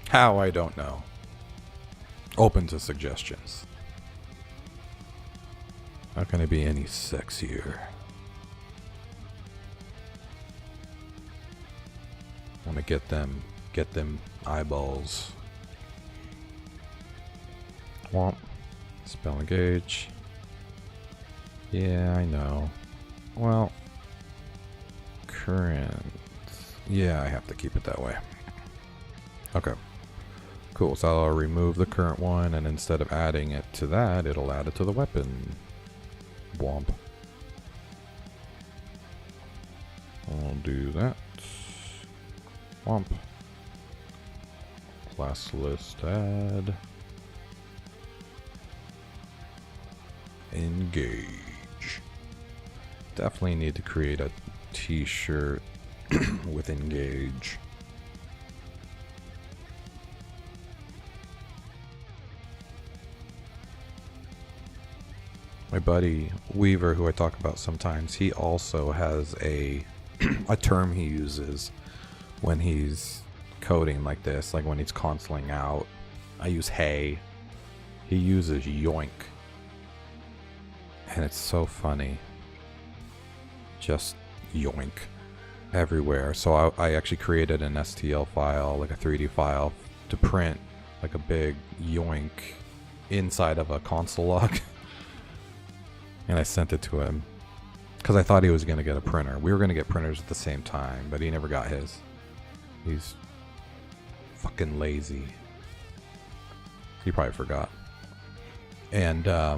How, I don't know. Open to suggestions. Not gonna be any sexier. Wanna get them eyeballs. Womp. Spell engage. Yeah, I know. Well, current. Yeah, I have to keep it that way. Okay. Cool, so I'll remove the current one, and instead of adding it to that, it'll add it to the weapon. Womp. I'll do that. Womp. Class list add. Engage. Definitely need to create a t-shirt with engage. My buddy Weaver, who I talk about sometimes, he also has a a term he uses when he's coding like this, like when he's consoling out. I use hey. He uses yoink. And it's so funny. Just yoink everywhere. So I actually created an STL file, like a 3D file, to print like a big yoink inside of a console log. And I sent it to him because I thought he was going to get a printer. We were going to get printers at the same time, but he never got his. He's fucking lazy. He probably forgot. And I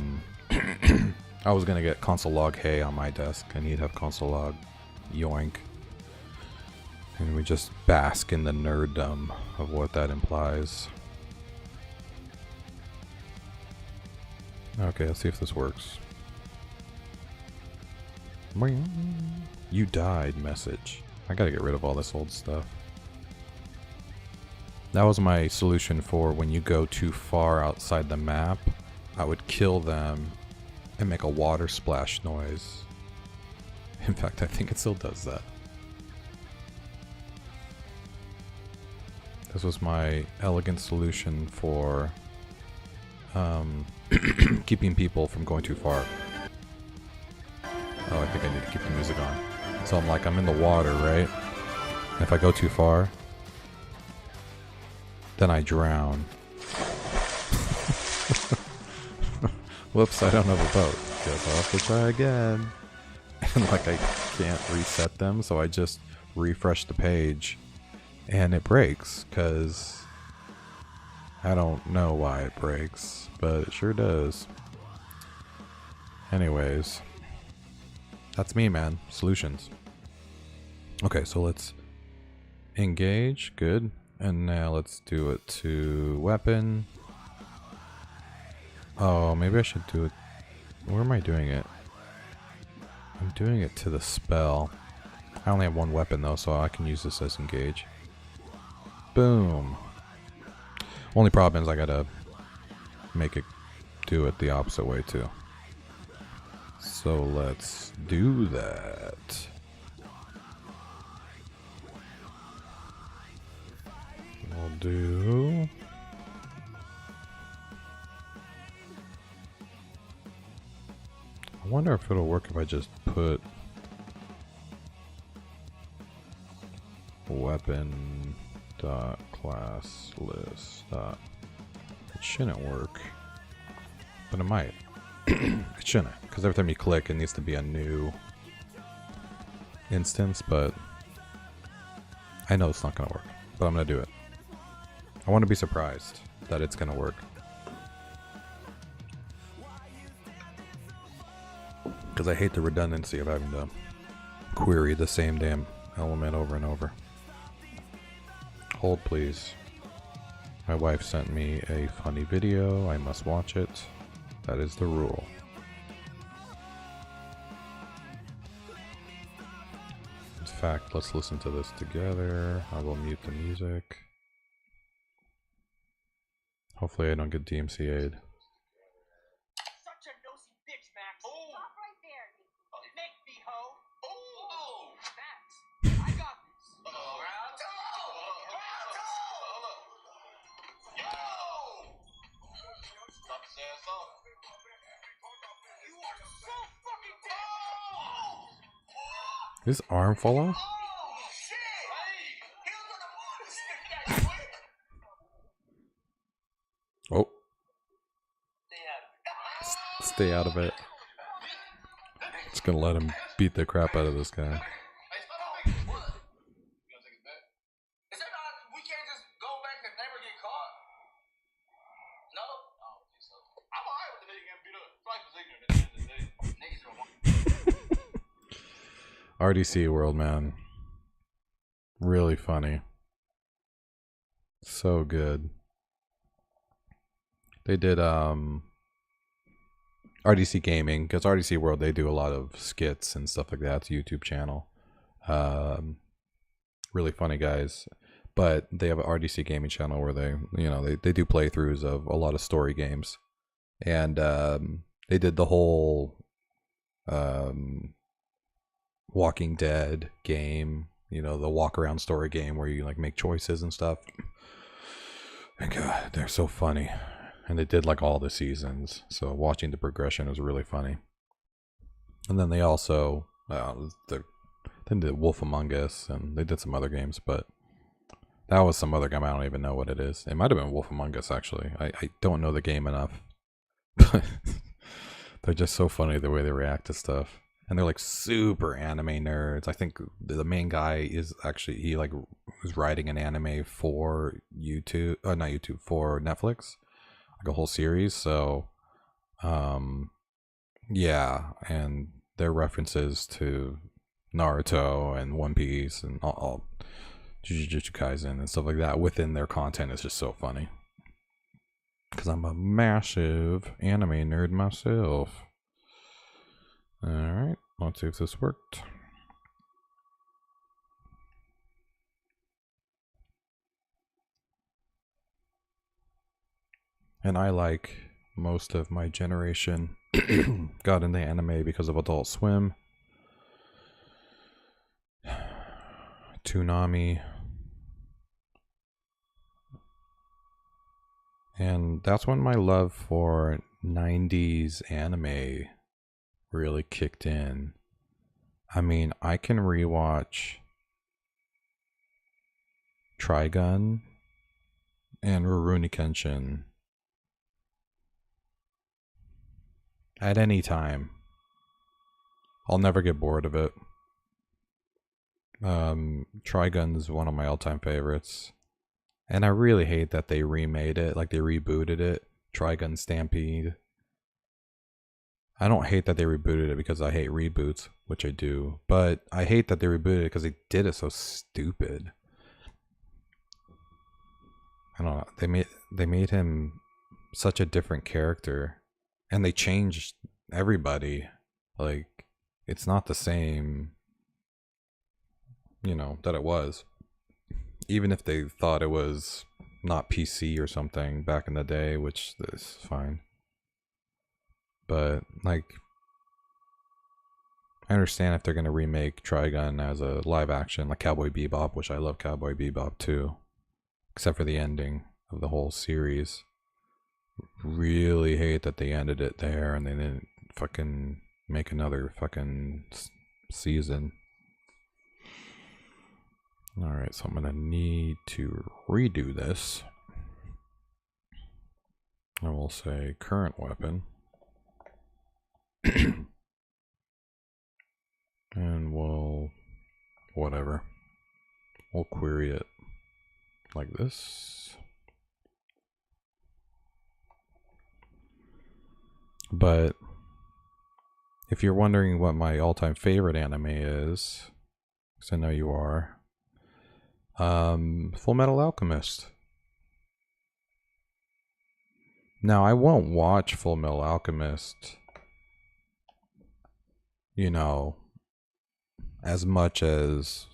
was going to get console log hey on my desk, and he'd have console log yoink. And we just bask in the nerddom of what that implies. Okay, let's see if this works. You died message. I gotta get rid of all this old stuff. That was my solution for when you go too far outside the map. I would kill them and make a water splash noise. In fact, I think it still does that. This was my elegant solution for keeping people from going too far. Oh, I think I need to keep the music on. So I'm like, I'm in the water, right? And if I go too far, then I drown. Whoops, I don't have a boat. Guess I'll have to try again. And like I can't reset them, so I just refresh the page. And it breaks, because I don't know why it breaks, but it sure does. Anyways. That's me, man. Solutions. Okay, so let's engage. Good. And now let's do it to weapon. Oh, maybe I should do it. Where am I doing it? I'm doing it to the spell. I only have one weapon though, so I can use this as engage. Boom. Only problem is I gotta make it do it the opposite way too. So let's do that. We'll do... I wonder if it'll work if I just put weapon dot class list dot. It shouldn't work, but it might. It shouldn't, because every time you click, it needs to be a new instance, but I know it's not going to work, but I'm going to do it. I want to be surprised that it's going to work. Because I hate the redundancy of having to query the same damn element over and over. Hold, please. My wife sent me a funny video. I must watch it. That is the rule. In fact, let's listen to this together. I will mute the music. Hopefully I don't get DMCA'd. Such a nosy bitch, Max. Oh. Stop right there. Make me hoe. Oh, Max, I got this. Round two. Round two. Yo. Stop saying so. You are so fucking dead. His arm fall off? Oh shit! Hey, he was on the water stick that quick. Oh. Stay out of it. Just gonna let him beat the crap out of this guy. RDC World, man. Really funny. So good. They did RDC Gaming, because RDC World, they do a lot of skits and stuff like that. It's a YouTube channel. Really funny guys. But they have an RDC Gaming channel where they do playthroughs of a lot of story games. And they did the whole Walking Dead game, the walk around story game where you like make choices and stuff. And God, they're so funny. And they did like all the seasons, so watching the progression was really funny. And then they also they did Wolf Among Us, and they did some other games, but that was some other game. I don't even know what it is. It might have been Wolf Among Us, actually. I don't know the game enough. But they're just so funny the way they react to stuff. And they're like super anime nerds. I think the main guy is actually, he like was writing an anime for YouTube, not YouTube, for Netflix, like a whole series. So, yeah, and their references to Naruto and One Piece and all Jujutsu Kaisen and stuff like that within their content is just so funny. Because I'm a massive anime nerd myself. Alright, let's see if this worked. And I, like most of my generation, got into anime because of Adult Swim, Toonami, and that's when my love for 90s anime really kicked in. I mean, I can rewatch Trigun and Rurouni Kenshin at any time. I'll never get bored of it. Trigun is one of my all-time favorites. And I really hate that they remade it, like they rebooted it. Trigun Stampede. I don't hate that they rebooted it because I hate reboots, which I do. But I hate that they rebooted it because they did it so stupid. I don't know. They made him such a different character. And they changed everybody. Like, it's not the same, that it was. Even if they thought it was not PC or something back in the day, which is fine. But, like, I understand if they're going to remake Trigun as a live action, like Cowboy Bebop, which I love Cowboy Bebop too. Except for the ending of the whole series. Really hate that they ended it there and they didn't fucking make another fucking season. Alright, so I'm going to need to redo this. I will say current weapon. And we'll, whatever. We'll query it like this. But if you're wondering what my all-time favorite anime is, because I know you are, Full Metal Alchemist. Now, I won't watch Full Metal Alchemist, as much as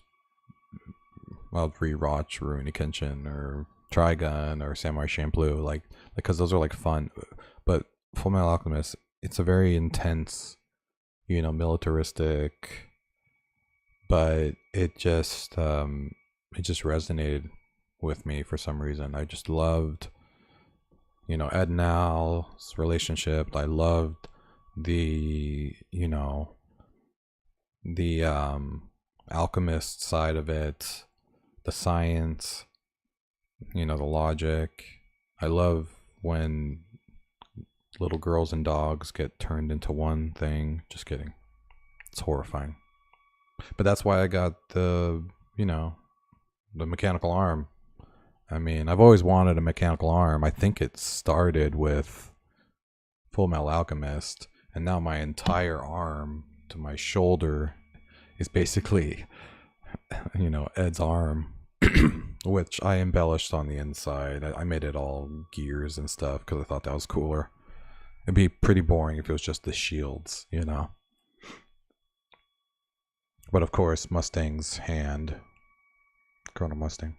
I'll rewatch Rurouni Kenshin or Trigun or Samurai Champloo, like because those are like fun. But Full Metal Alchemist, it's a very intense, militaristic, but it just resonated with me for some reason. I just loved, Ed and Al's relationship. I loved the, the alchemist side of it, the science, the logic. I love when little girls and dogs get turned into one thing. Just kidding. It's horrifying. But that's why I got the, the mechanical arm. I mean, I've always wanted a mechanical arm. I think it started with Full Metal Alchemist, and now my entire arm to my shoulder is basically, you know, Ed's arm, which I embellished on the inside. I made it all gears and stuff because I thought that was cooler. It'd be pretty boring if it was just the shields, you know. But of course, Mustang's hand. Colonel Mustang.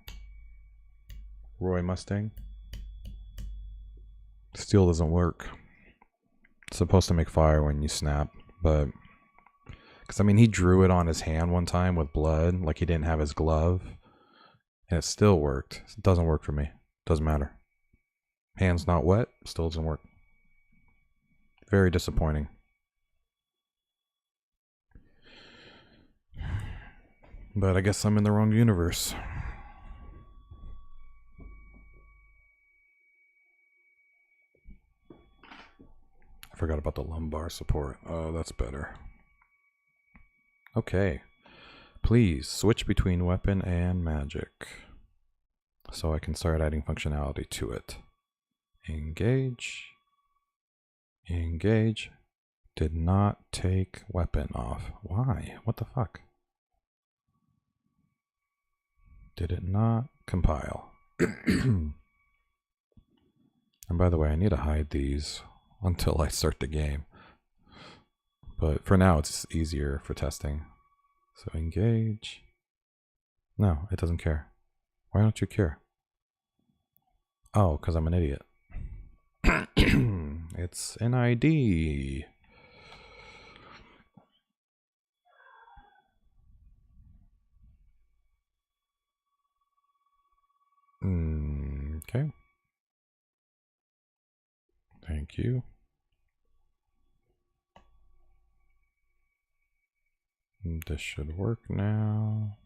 Roy Mustang. Steel doesn't work. It's supposed to make fire when you snap, but... Because, I mean, he drew it on his hand one time with blood, like he didn't have his glove. And it still worked. It doesn't work for me. Doesn't matter. Hand's not wet, still doesn't work. Very disappointing. But I guess I'm in the wrong universe. I forgot about the lumbar support. Oh, that's better. Okay. Please switch between weapon and magic. So I can start adding functionality to it. Engage. Engage. Did not take weapon off. Why? What the fuck? Did it not compile? And by the way, I need to hide these until I start the game. But for now, it's easier for testing. So engage. No, it doesn't care. Why don't you care? Oh, because I'm an idiot. It's an ID. Okay. Thank you. This should work now.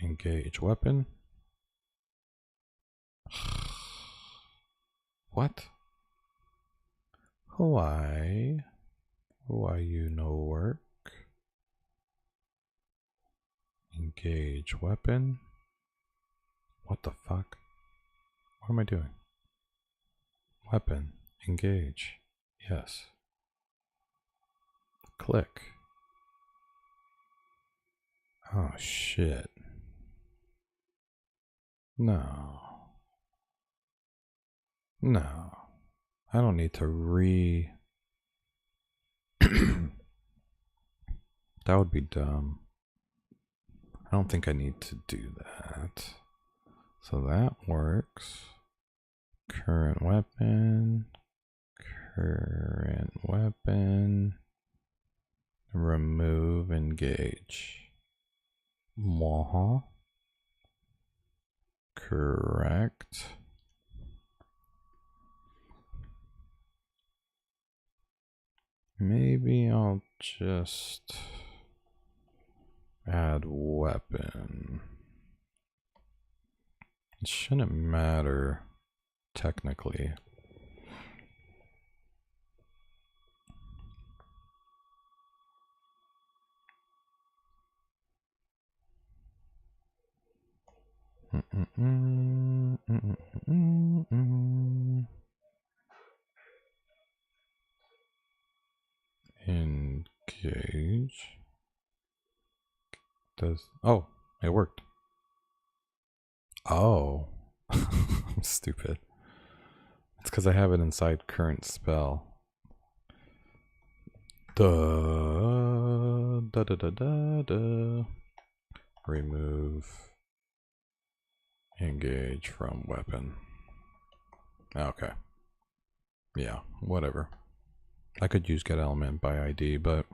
Engage weapon. What? Why? Why you no work? Engage weapon. What the fuck? What am I doing? Weapon. Engage. Yes. Click. Oh shit. No. No. I don't need to That would be dumb. I don't think I need to do that. So that works. Current weapon. Current weapon. Remove engage. Correct. Maybe I'll just add weapon. It shouldn't matter technically. Engage. Oh, it worked. Oh. I'm stupid. It's because I have it inside current spell. Remove engage from weapon. Okay. Yeah, whatever. I could use get element by ID, but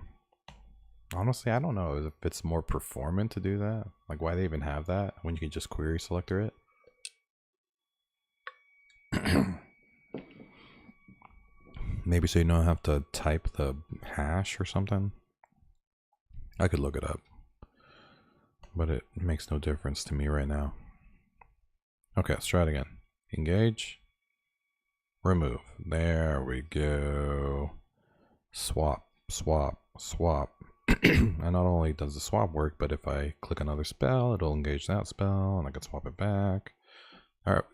honestly, I don't know if it's more performant to do that. Like, why they even have that when you can just query selector it? Maybe so you don't have to type the hash or something. I could look it up, but it makes no difference to me right now. Okay, let's try it again. Engage. Remove. There we go. Swap, swap, swap. And not only does the swap work, but if I click another spell, it'll engage that spell, and I can swap it back. All right.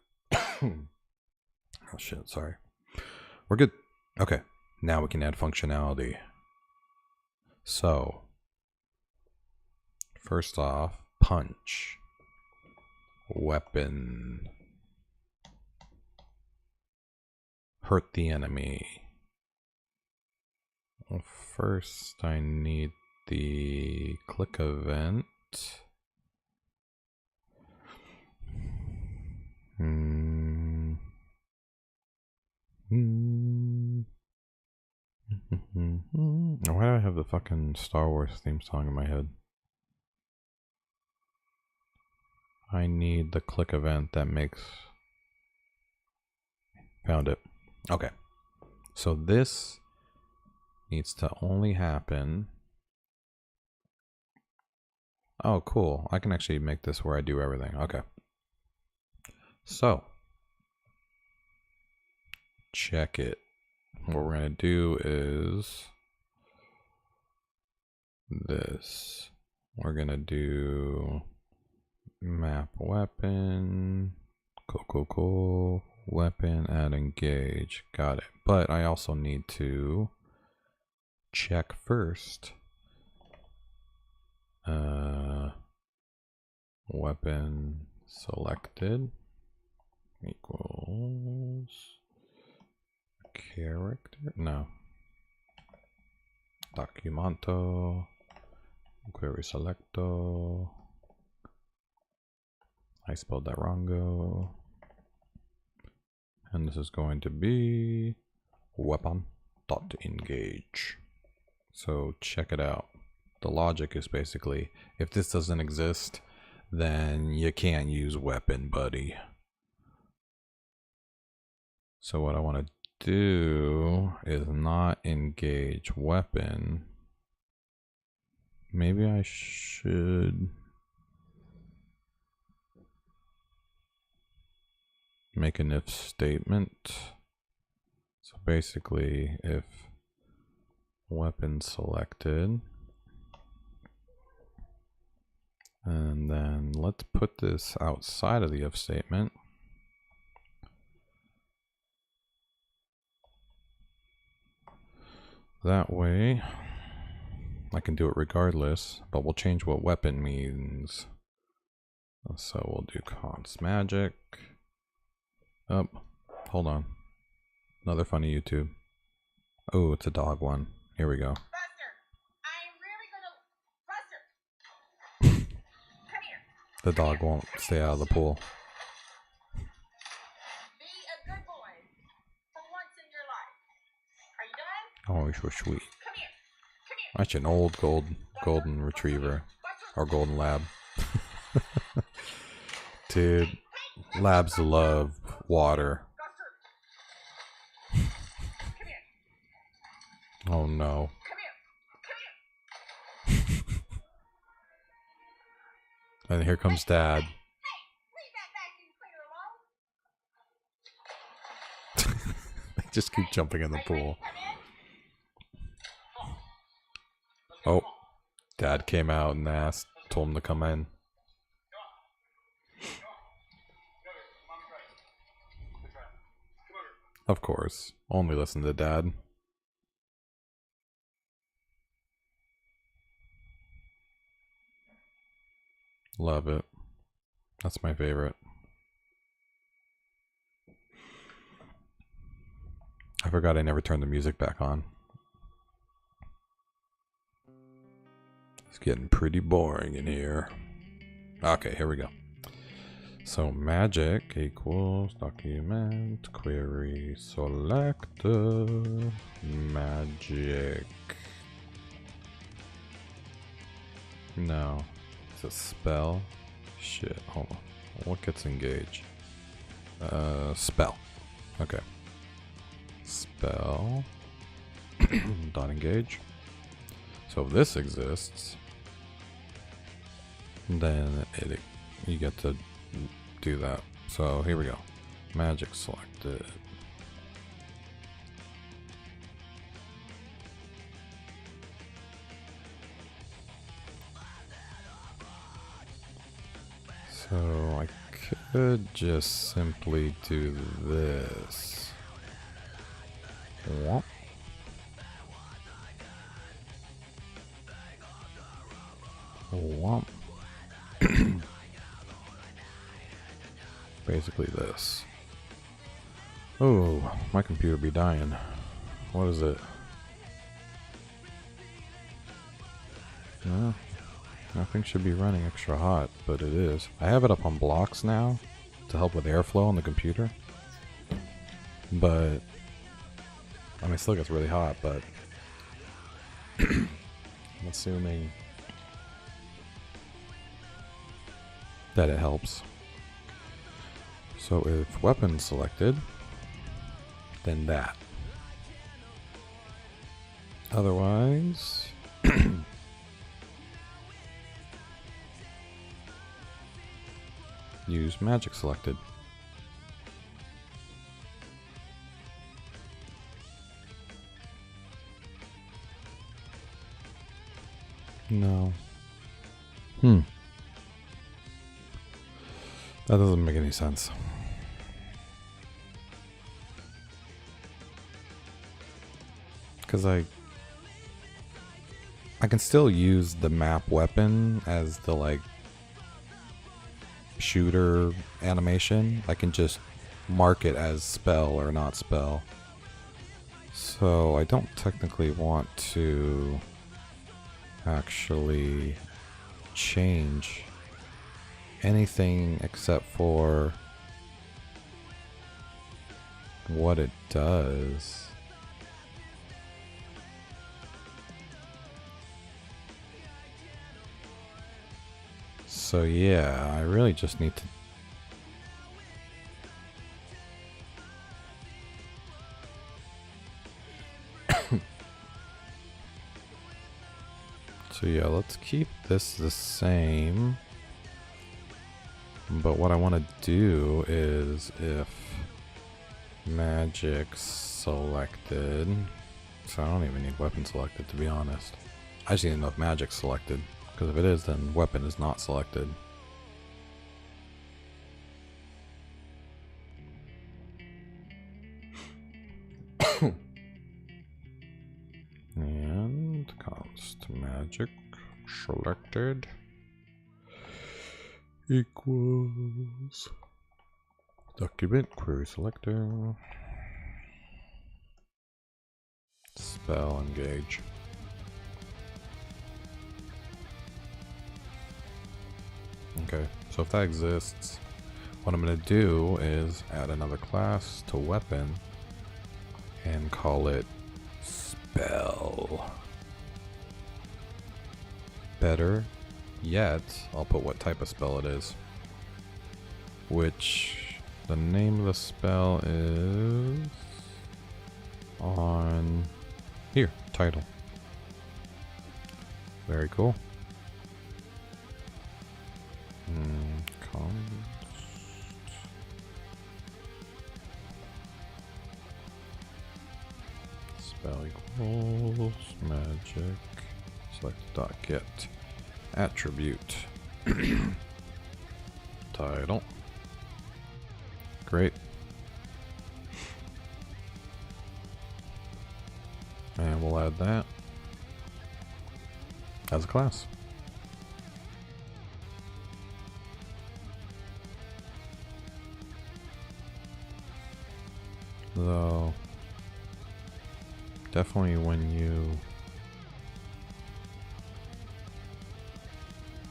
Oh shit, sorry. We're good. Okay, now we can add functionality. So, First off, punch. Weapon. Hurt the enemy. Well, first I need the click event. Why do I have the fucking Star Wars theme song in my head? I need the click event that makes... Found it. Okay. So this needs to only happen... Oh, cool. I can actually make this where I do everything. Okay. So, check it. What we're going to do is this. We're going to do map weapon, cool, weapon, add engage. Got it. But I also need to check first. Weapon selected equals character. No. Documento. Query selecto. I spelled that wrongo. And this is going to be weapon.engage. So check it out. The logic is basically, if this doesn't exist, then you can't use weapon, buddy. So what I want to do is not engage weapon. Maybe I should make an if statement. So basically, if weapon selected, and then let's put this outside of the if statement. That way I can do it regardless, but we'll change what weapon means. So we'll do const magic. Oh, hold on. Another funny YouTube. Oh, it's a dog one. Here we go. Buster, I'm really gonna... Buster! Come here. The dog won't stay out of the pool. Be a good boy for once in your life. Are you done? Oh, he's so sweet. Come here. Come here. Actually, an old golden retriever or golden lab. Dude, labs love water. Buster. Come here. Oh no. Come here. Come here. And here comes Dad. Hey, leave that vacuum cleaner alone. They just keep jumping in the pool. Oh, Dad came out and asked, told him to come in. Of course, only listen to Dad. Love it. That's my favorite. I forgot I never turned the music back on. It's getting pretty boring in here. Okay, here we go. So magic equals document query select magic. No, it's a spell. Shit, hold on. What gets engaged? Spell. Okay. Spell dot engage. So if this exists, then you get to do that. So here we go. Magic selected. So I could just simply do this. Whomp. Womp. Basically this. Oh, my computer be dying. What is it? No, nothing should be running extra hot, but it is. I have it up on blocks now to help with airflow on the computer. But, I mean, it still gets really hot, but I'm assuming that it helps. So if weapon selected, then that. Otherwise, use magic selected. No. That doesn't make any sense. Because I can still use the map weapon as the like shooter animation. I can just mark it as spell or not spell. So I don't technically want to actually change anything except for what it does. So yeah, I really just need to so yeah, let's keep this the same. But what I want to do is if magic selected, so I don't even need weapon selected to be honest. I just need to know if magic selected, because if it is, then weapon is not selected. And const magic selected equals document query selector spell engage. Okay, so if that exists, what I'm going to do is add another class to weapon and call it spell. Better yet, I'll put what type of spell it is, which the name of the spell is on here, title. Very cool. Spell equals magic select dot get attribute title. Great. And we'll add that as a class. Though, definitely when you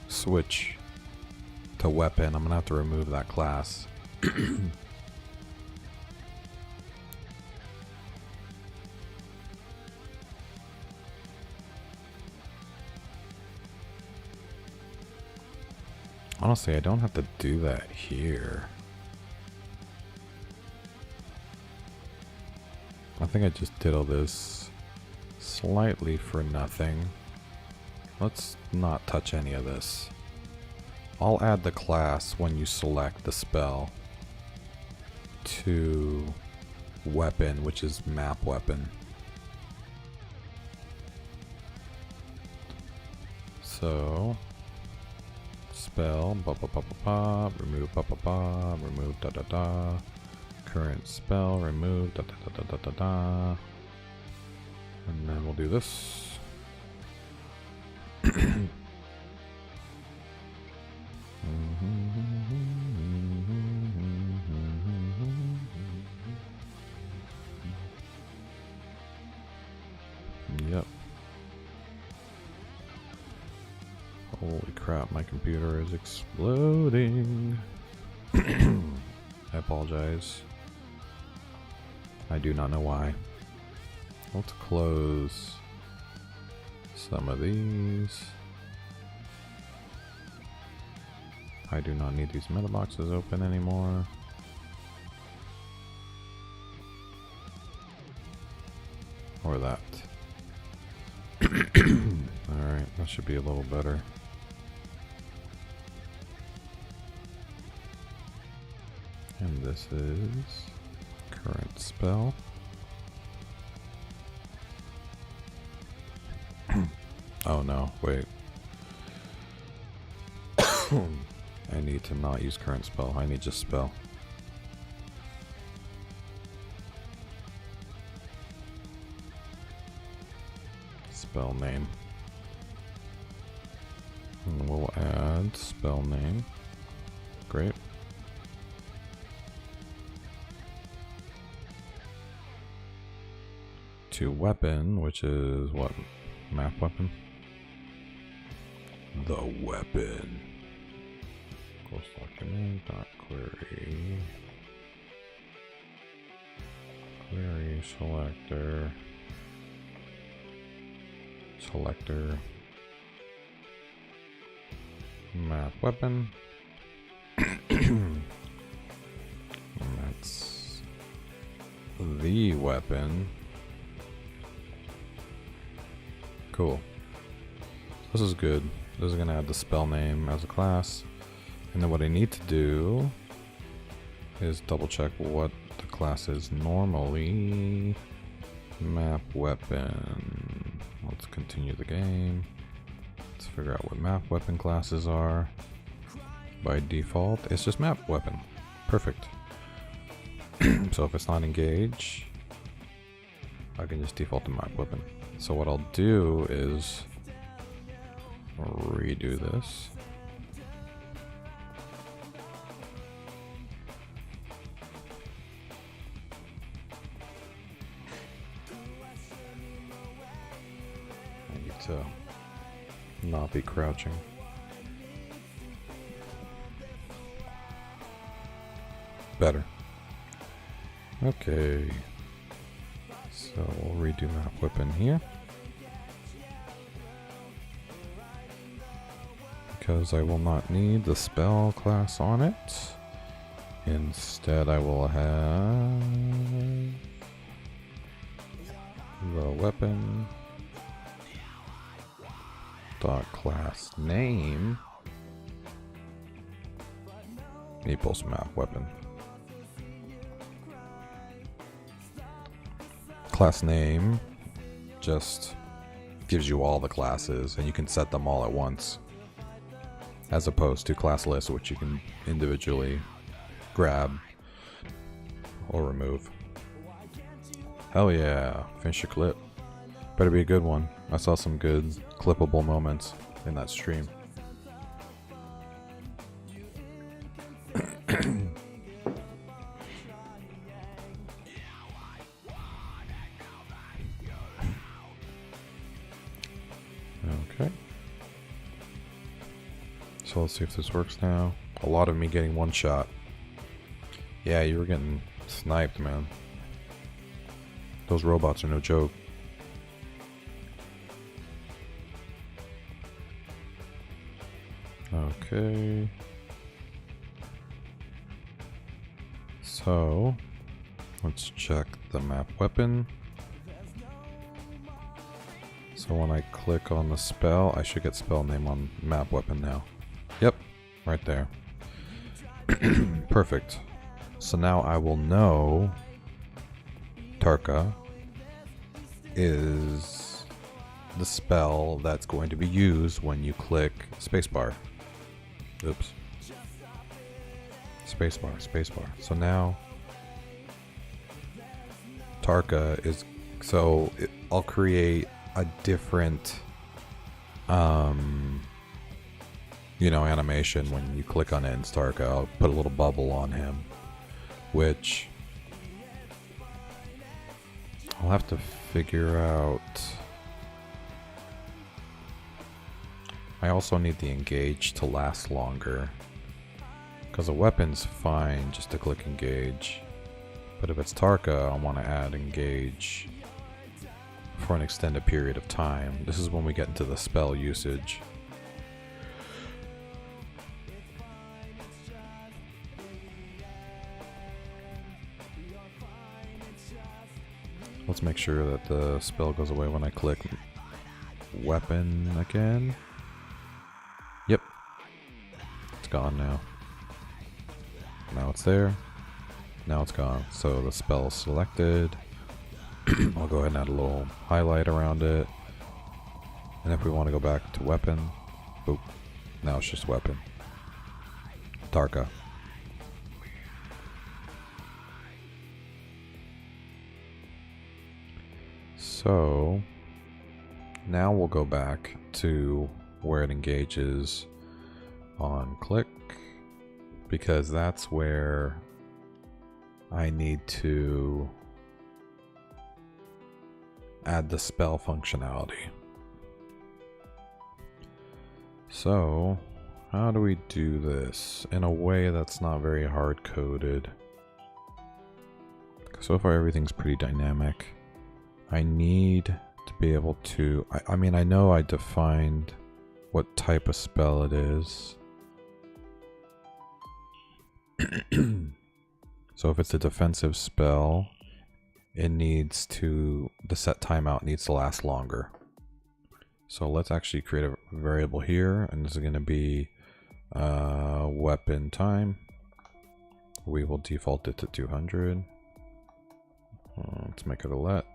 switch to weapon, I'm gonna have to remove that class. Honestly, I don't have to do that here. I think I just did all this slightly for nothing. Let's not touch any of this. I'll add the class when you select the spell to weapon, which is map weapon. So spell remove remove current spell remove and then we'll do this. Holy crap, my computer is exploding. I apologize. I do not know why. Let's close some of these. I do not need these meta boxes open anymore. Or that. Alright, that should be a little better. And this is current spell. Oh no, wait. I need to not use current spell. I need just spell. Spell name. And we'll add spell name. Great. To weapon, which is what? Map weapon? The weapon. Close document dot query. Query selector. Selector. Map weapon. And that's the weapon. Cool. This is good. This is going to add the spell name as a class. And then what I need to do is double check what the class is normally. Map weapon. Let's continue the game. Let's figure out what map weapon classes are. By default, it's just map weapon. Perfect. So if it's not engage, I can just default to map weapon. So what I'll do is redo this. I need to not be crouching. Better. Okay. So we'll redo map weapon here. Because I will not need the spell class on it. Instead I will have the weapon dot class name equals map weapon. Class name just gives you all the classes and you can set them all at once, as opposed to class list, which you can individually grab or remove. Hell yeah, finish your clip. Better be a good one. I saw some good clippable moments in that stream. Okay. So let's see if this works now. A lot of me getting one shot. Yeah, you were getting sniped, man. Those robots are no joke. Okay. So, let's check the map weapon. So when I click on the spell, I should get spell name on map weapon now. Yep, right there. Perfect. So now I will know Tarka is the spell that's going to be used when you click spacebar. Oops. Spacebar, spacebar. So now Tarka is, so I'll create a different you know, animation when you click on it in Tarka. I'll put a little bubble on him, which I'll have to figure out. I also need the engage to last longer. Because a weapon's fine just to click engage. But if it's Tarka, I want to add engage for an extended period of time. This is when we get into the spell usage. Let's make sure that the spell goes away when I click weapon again. Yep. It's gone now. Now it's there. Now it's gone. So the spell is selected. I'll go ahead and add a little highlight around it. And if we want to go back to weapon, boop. Now it's just weapon. Tarka. So now we'll go back to where it engages on click, because that's where I need to add the spell functionality. So how do we do this in a way that's not very hard coded? So far everything's pretty dynamic. I need to be able to, I mean, I know I defined what type of spell it is. So if it's a defensive spell, it needs to, the set timeout needs to last longer. So let's actually create a variable here, and this is going to be weapon time. We will default it to 200. Let's make it a let.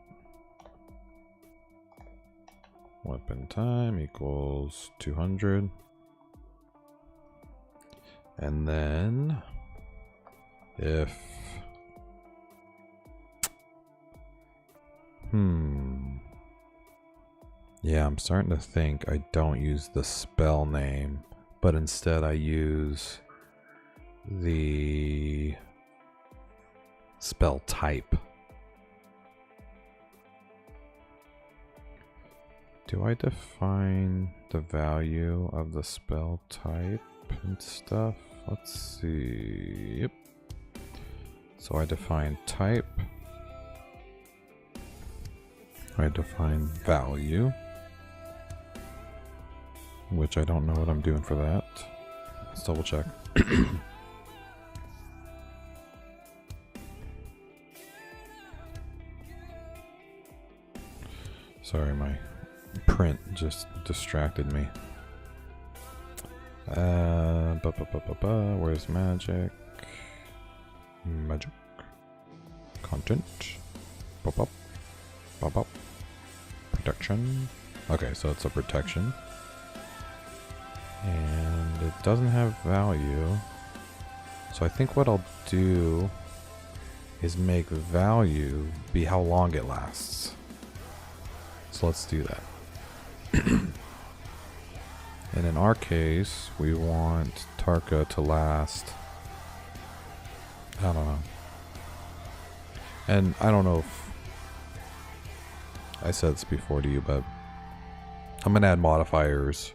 Weapon time equals 200. And then if yeah, I'm starting to think I don't use the spell name, but instead I use the spell type. Do I define the value of the spell type and stuff? Let's see. Yep. So I define type. I define value, which I don't know what I'm doing for that. Let's double check. Sorry, my print just distracted me. Where's magic? Magic. Content. Pop up. Pop up. Protection. Okay, so it's a protection. And it doesn't have value. So I think what I'll do is make value be how long it lasts. So let's do that. And in our case, we want Tarka to last, I don't know. And I don't know if I said this before to you, but I'm going to add modifiers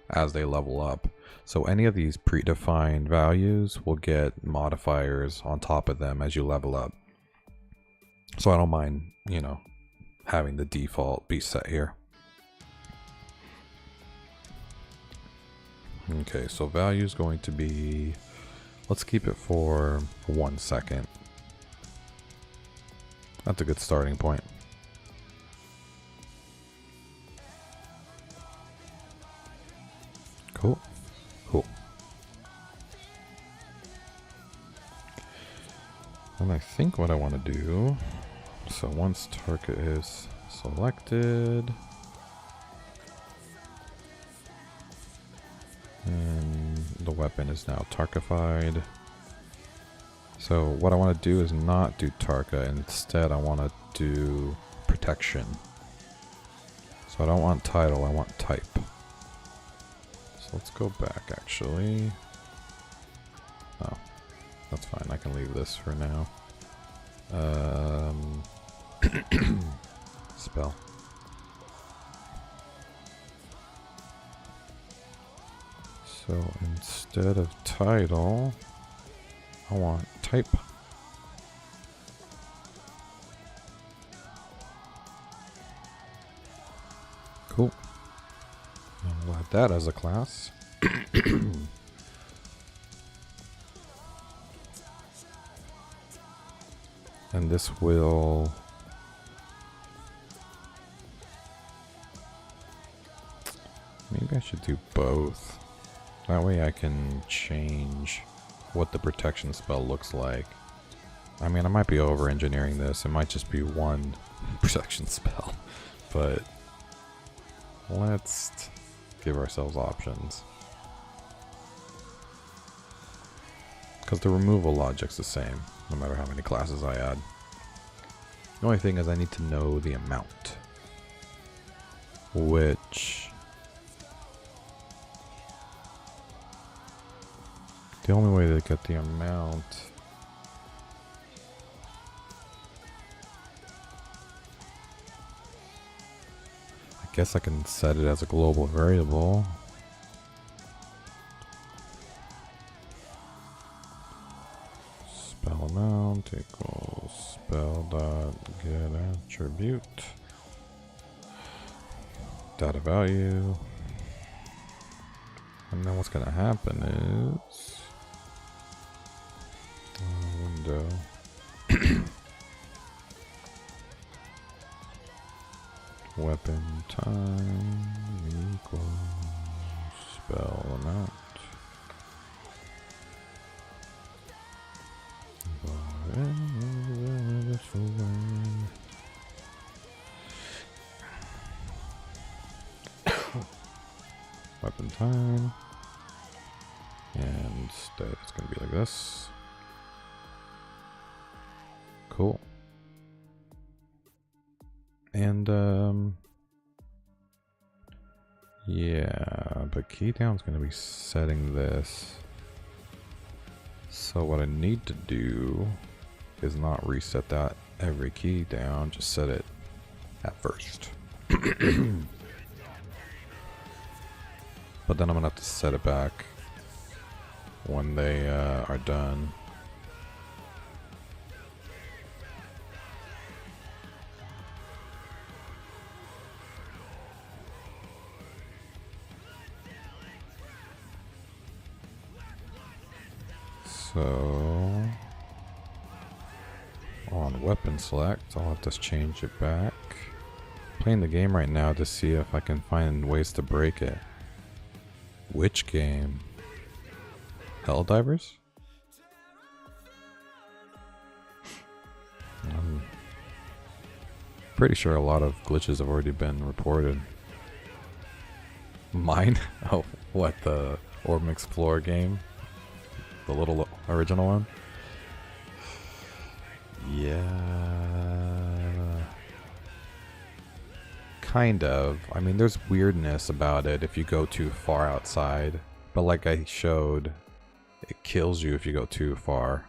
as they level up. So any of these predefined values will get modifiers on top of them as you level up. So I don't mind, you know, having the default be set here. Okay, so value is going to be, let's keep it for 1 second. That's a good starting point. Cool. Cool. And I think what I want to do, so once target is selected, and the weapon is now Tarkified. So what I want to do is not do Tarka, instead I want to do protection. So I don't want title, I want type. So let's go back actually. Oh, that's fine, I can leave this for now. Spell. So instead of title, I want type. Cool. I'll add that as a class. And this will... Maybe I should do both. That way I can change what the protection spell looks like. I mean, I might be over-engineering this. It might just be one protection spell. But let's give ourselves options. Because the removal logic's the same, no matter how many classes I add. The only thing is I need to know the amount. Which... the only way to get the amount... I guess I can set it as a global variable. Spell amount equals spell dot get attribute. Data value. And then what's gonna happen is window weapon time equals spell amount. Weapon time, and instead it's going to be like this. Cool. And yeah, but key down is going to be setting this. So what I need to do is not reset that every key down, just set it at first. But then I'm gonna have to set it back when they are done. So on weapon select, I'll have to change it back. Playing the game right now to see if I can find ways to break it. Which game? Helldivers? I'm pretty sure a lot of glitches have already been reported. Mine? Oh, what, the Orbem Explorer game? The little original one? Yeah. Kind of. I mean, there's weirdness about it if you go too far outside. But like I showed, it kills you if you go too far.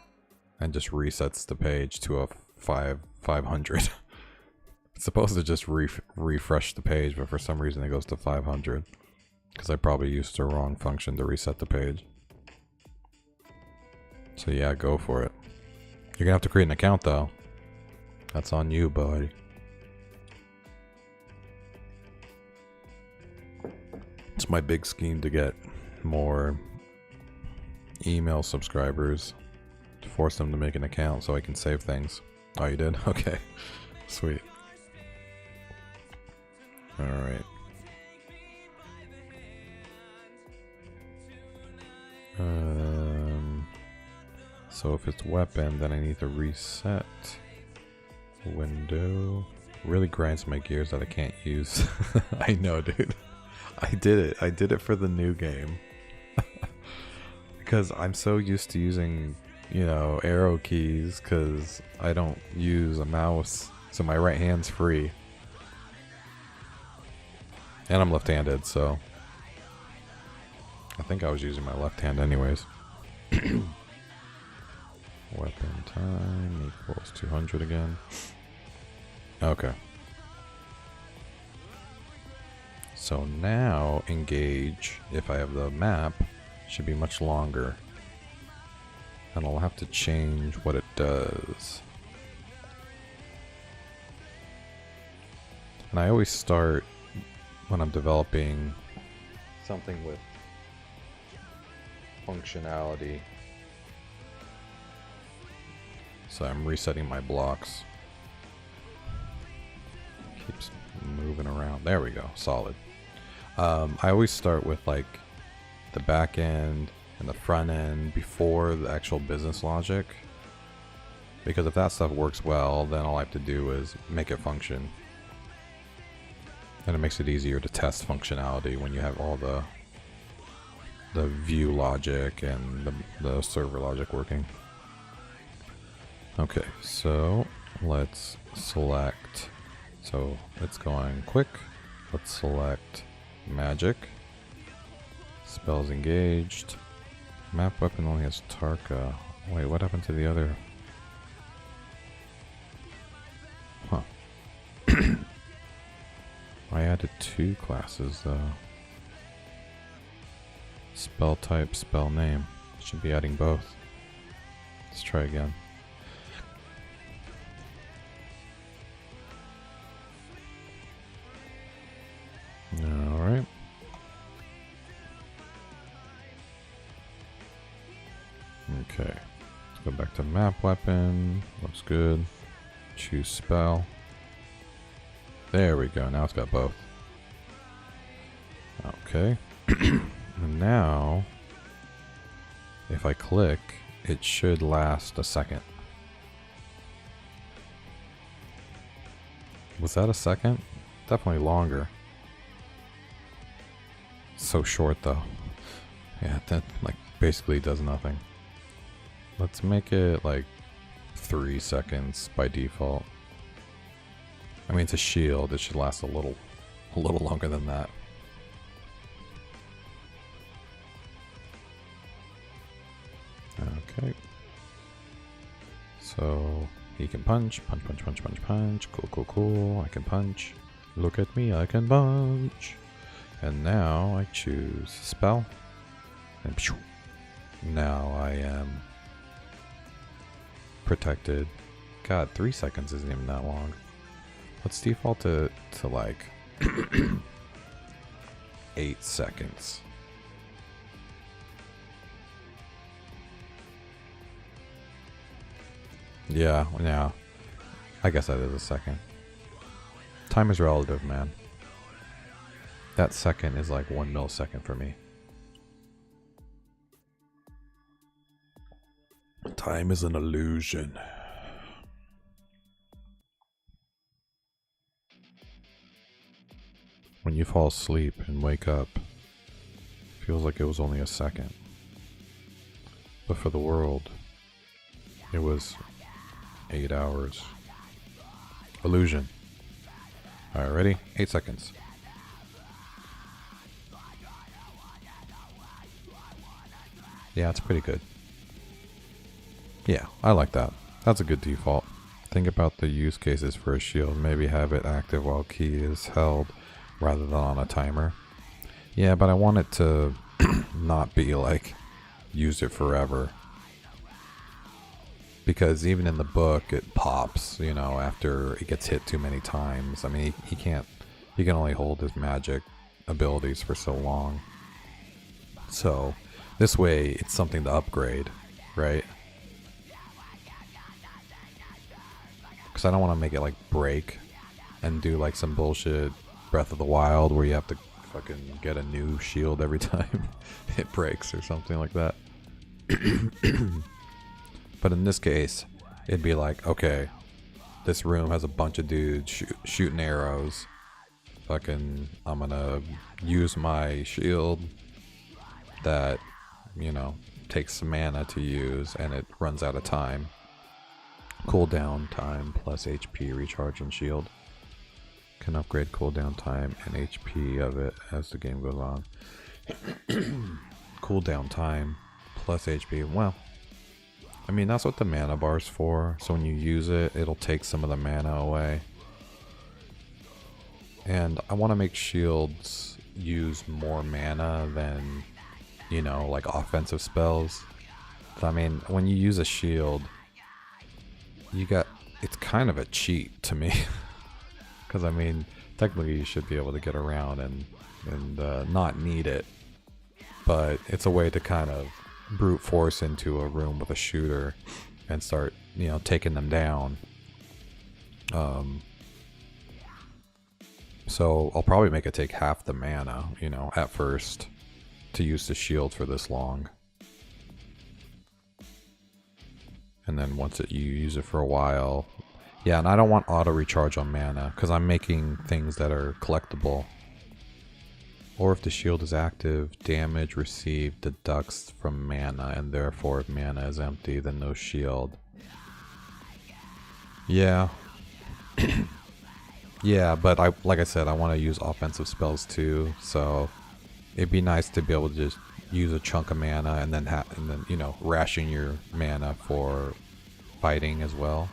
And just resets the page to a 500. It's supposed to just refresh the page, but for some reason it goes to 500. Because I probably used the wrong function to reset the page. So yeah, go for it. You're gonna have to create an account though. That's on you, buddy. It's my big scheme to get more email subscribers, to force them to make an account so I can save things. Oh, you did? Okay. Sweet. Alright. So if it's weapon, then I need to reset window. Really grinds my gears that I can't use. I know, dude. I did it. I did it for the new game. Because I'm so used to using, you know, arrow keys because I don't use a mouse. So my right hand's free. And I'm left-handed, so I think I was using my left hand anyways. Weapon time equals 200 again. Okay. So now engage, if I have the map, should be much longer. And I'll have to change what it does. And I always start when I'm developing something with functionality. So I'm resetting my blocks. Keeps moving around. There we go. Solid. I always start with like the back end and the front end before the actual business logic. Because if that stuff works well, then all I have to do is make it function. And it makes it easier to test functionality when you have all the view logic and the server logic working. Okay, so let's select, so it's going quick. Let's select magic. Spells engaged. Map weapon only has Tarka. Wait, what happened to the other? Huh. I added 2 classes though. Spell type, spell name. Should be adding both. Let's try again. Alright. Okay. Let's go back to map weapon. Looks good. Choose spell. There we go. Now it's got both. Okay. And now, if I click, it should last a second. Was that a second? Definitely longer. So short though. Yeah, that like basically does nothing. Let's make it like 3 seconds by default. I mean, it's a shield. It should last a little longer than that. Okay. So he can punch, punch, punch, punch, punch, punch. Cool, cool, cool. I can punch. Look at me, I can punch. And now I choose spell. And now I am protected. God, 3 seconds isn't even that long. Let's default to like 8 seconds. Yeah, I guess that is a second. Time is relative, man. That second is like 1 millisecond for me. Time is an illusion. When you fall asleep and wake up, it feels like it was only a second. But for the world, it was 8 hours. Illusion. Alright, ready? 8 seconds. Yeah, it's pretty good. Yeah, I like that. That's a good default. Think about the use cases for a shield. Maybe have it active while key is held rather than on a timer. Yeah, but I want it to not be like use it forever. Because even in the book, it pops, you know, after it gets hit too many times. I mean, he can only hold his magic abilities for so long. So, this way, it's something to upgrade, right? Because I don't want to make it like break and do like some bullshit Breath of the Wild where you have to fucking get a new shield every time it breaks or something like that. But in this case, it'd be like, okay, this room has a bunch of dudes shooting arrows. Fucking, I'm gonna use my shield that, you know, takes some mana to use and it runs out of time. Cooldown time plus HP recharge and shield. Can upgrade cooldown time and HP of it as the game goes on. Cooldown time plus HP. Well, I mean, that's what the mana bar's for. So when you use it, it'll take some of the mana away. And I want to make shields use more mana than you know, like offensive spells. But I mean, when you use a shield, it's kind of a cheat to me. Because I mean, technically you should be able to get around and not need it. But it's a way to kind of brute force into a room with a shooter and start, you know, taking them down. So I'll probably make it take half the mana, you know, at first to use the shield for this long. And then once you use it for a while. Yeah, and I don't want auto recharge on mana because I'm making things that are collectible. Or if the shield is active, damage received deducts from mana, and therefore if mana is empty, then no shield. Yeah. Yeah, but like I said, I want to use offensive spells too, so it'd be nice to be able to just use a chunk of mana and then you know, ration your mana for fighting as well.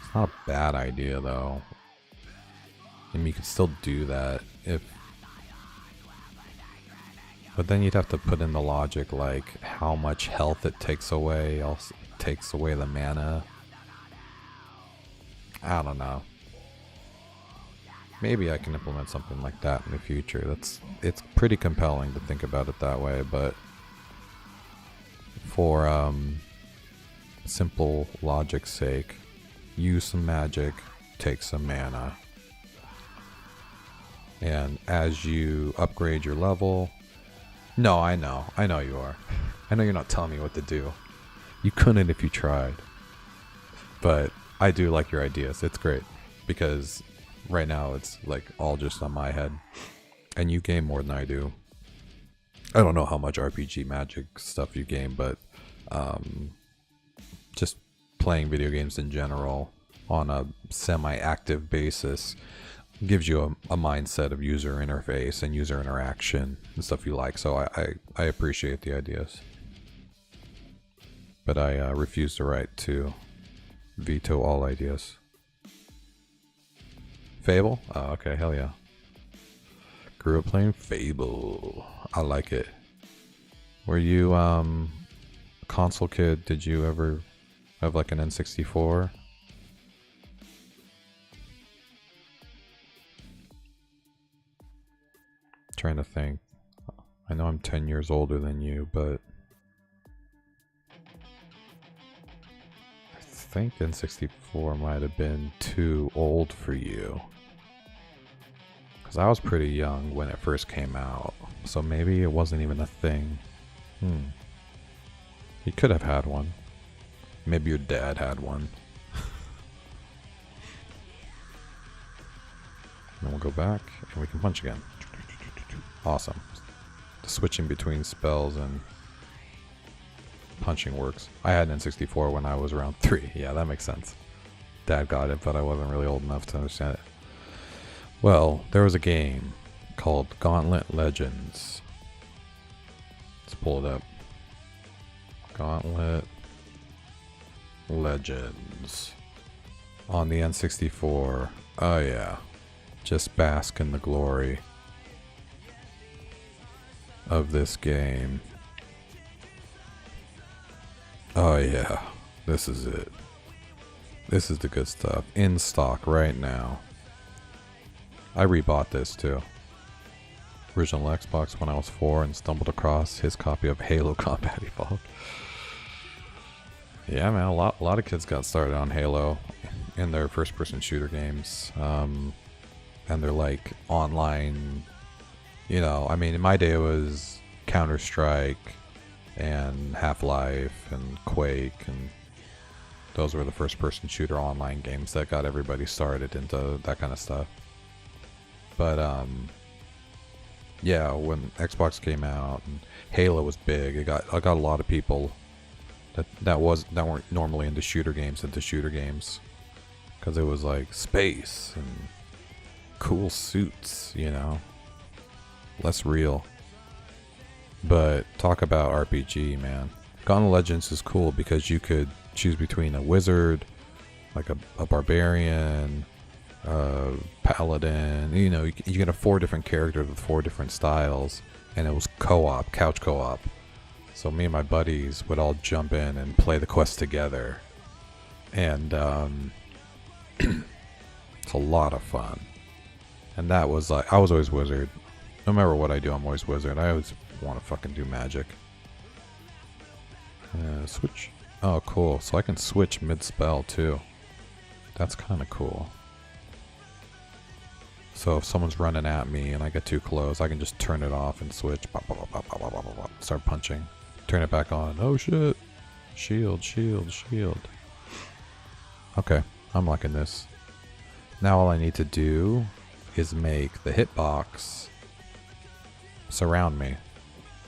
It's not a bad idea though. I mean, you could still do that but then you'd have to put in the logic like how much health it takes away, also takes away the mana. I don't know. Maybe I can implement something like that in the future. It's pretty compelling to think about it that way, but for simple logic's sake, use some magic, take some mana. And as you upgrade your level... No, I know you are. I know you're not telling me what to do. You couldn't if you tried. But I do like your ideas. It's great. Because right now it's like all just on my head. And you game more than I do. I don't know how much RPG magic stuff you game, but just playing video games in general on a semi-active basis gives you a mindset of user interface and user interaction and stuff you like. So I appreciate the ideas. But I refuse the right to veto all ideas. Fable? Oh, okay, hell yeah. Grew up playing Fable. I like it. Were you a console kid? Did you ever have like an N64? Trying to think. I know I'm 10 years older than you, but I think N64 might have been too old for you. Because I was pretty young when it first came out, so maybe it wasn't even a thing. You could have had one. Maybe your dad had one. Then we'll go back and we can punch again. Awesome. The switching between spells and punching works. I had an N64 when I was around 3. Yeah, that makes sense. Dad got it, but I wasn't really old enough to understand it. Well, there was a game called Gauntlet Legends. Let's pull it up. Gauntlet Legends on the N64. Oh yeah, just bask in the glory of this game. Oh yeah, this is it. This is the good stuff. In stock right now. I rebought this too. Original Xbox when I was 4 and stumbled across his copy of Halo Combat Evolved. Yeah, man, a lot of kids got started on Halo in their first-person shooter games, and they're like online. You know, I mean, in my day it was Counter-Strike and Half-Life and Quake, and those were the first-person shooter online games that got everybody started into that kind of stuff. But yeah, when Xbox came out and Halo was big, I got a lot of people that weren't normally into shooter games, because it was like space and cool suits, you know, less real. But talk about RPG, man. Gauntlet Legends is cool because you could choose between a wizard, like a barbarian, paladin. You know, you can have 4 different characters with 4 different styles, and it was co-op, couch co-op. So me and my buddies would all jump in and play the quest together. And it's a lot of fun. And that was like, I was always wizard. No matter what I do, I'm always wizard. I always want to fucking do magic. Switch. Oh, cool. So I can switch mid-spell too. That's kind of cool. So if someone's running at me and I get too close, I can just turn it off and switch. Bop, bop, bop, bop, bop, bop, bop, start punching. Turn it back on. Oh shit. Shield, shield, shield. Okay, I'm liking this. Now all I need to do is make the hitbox surround me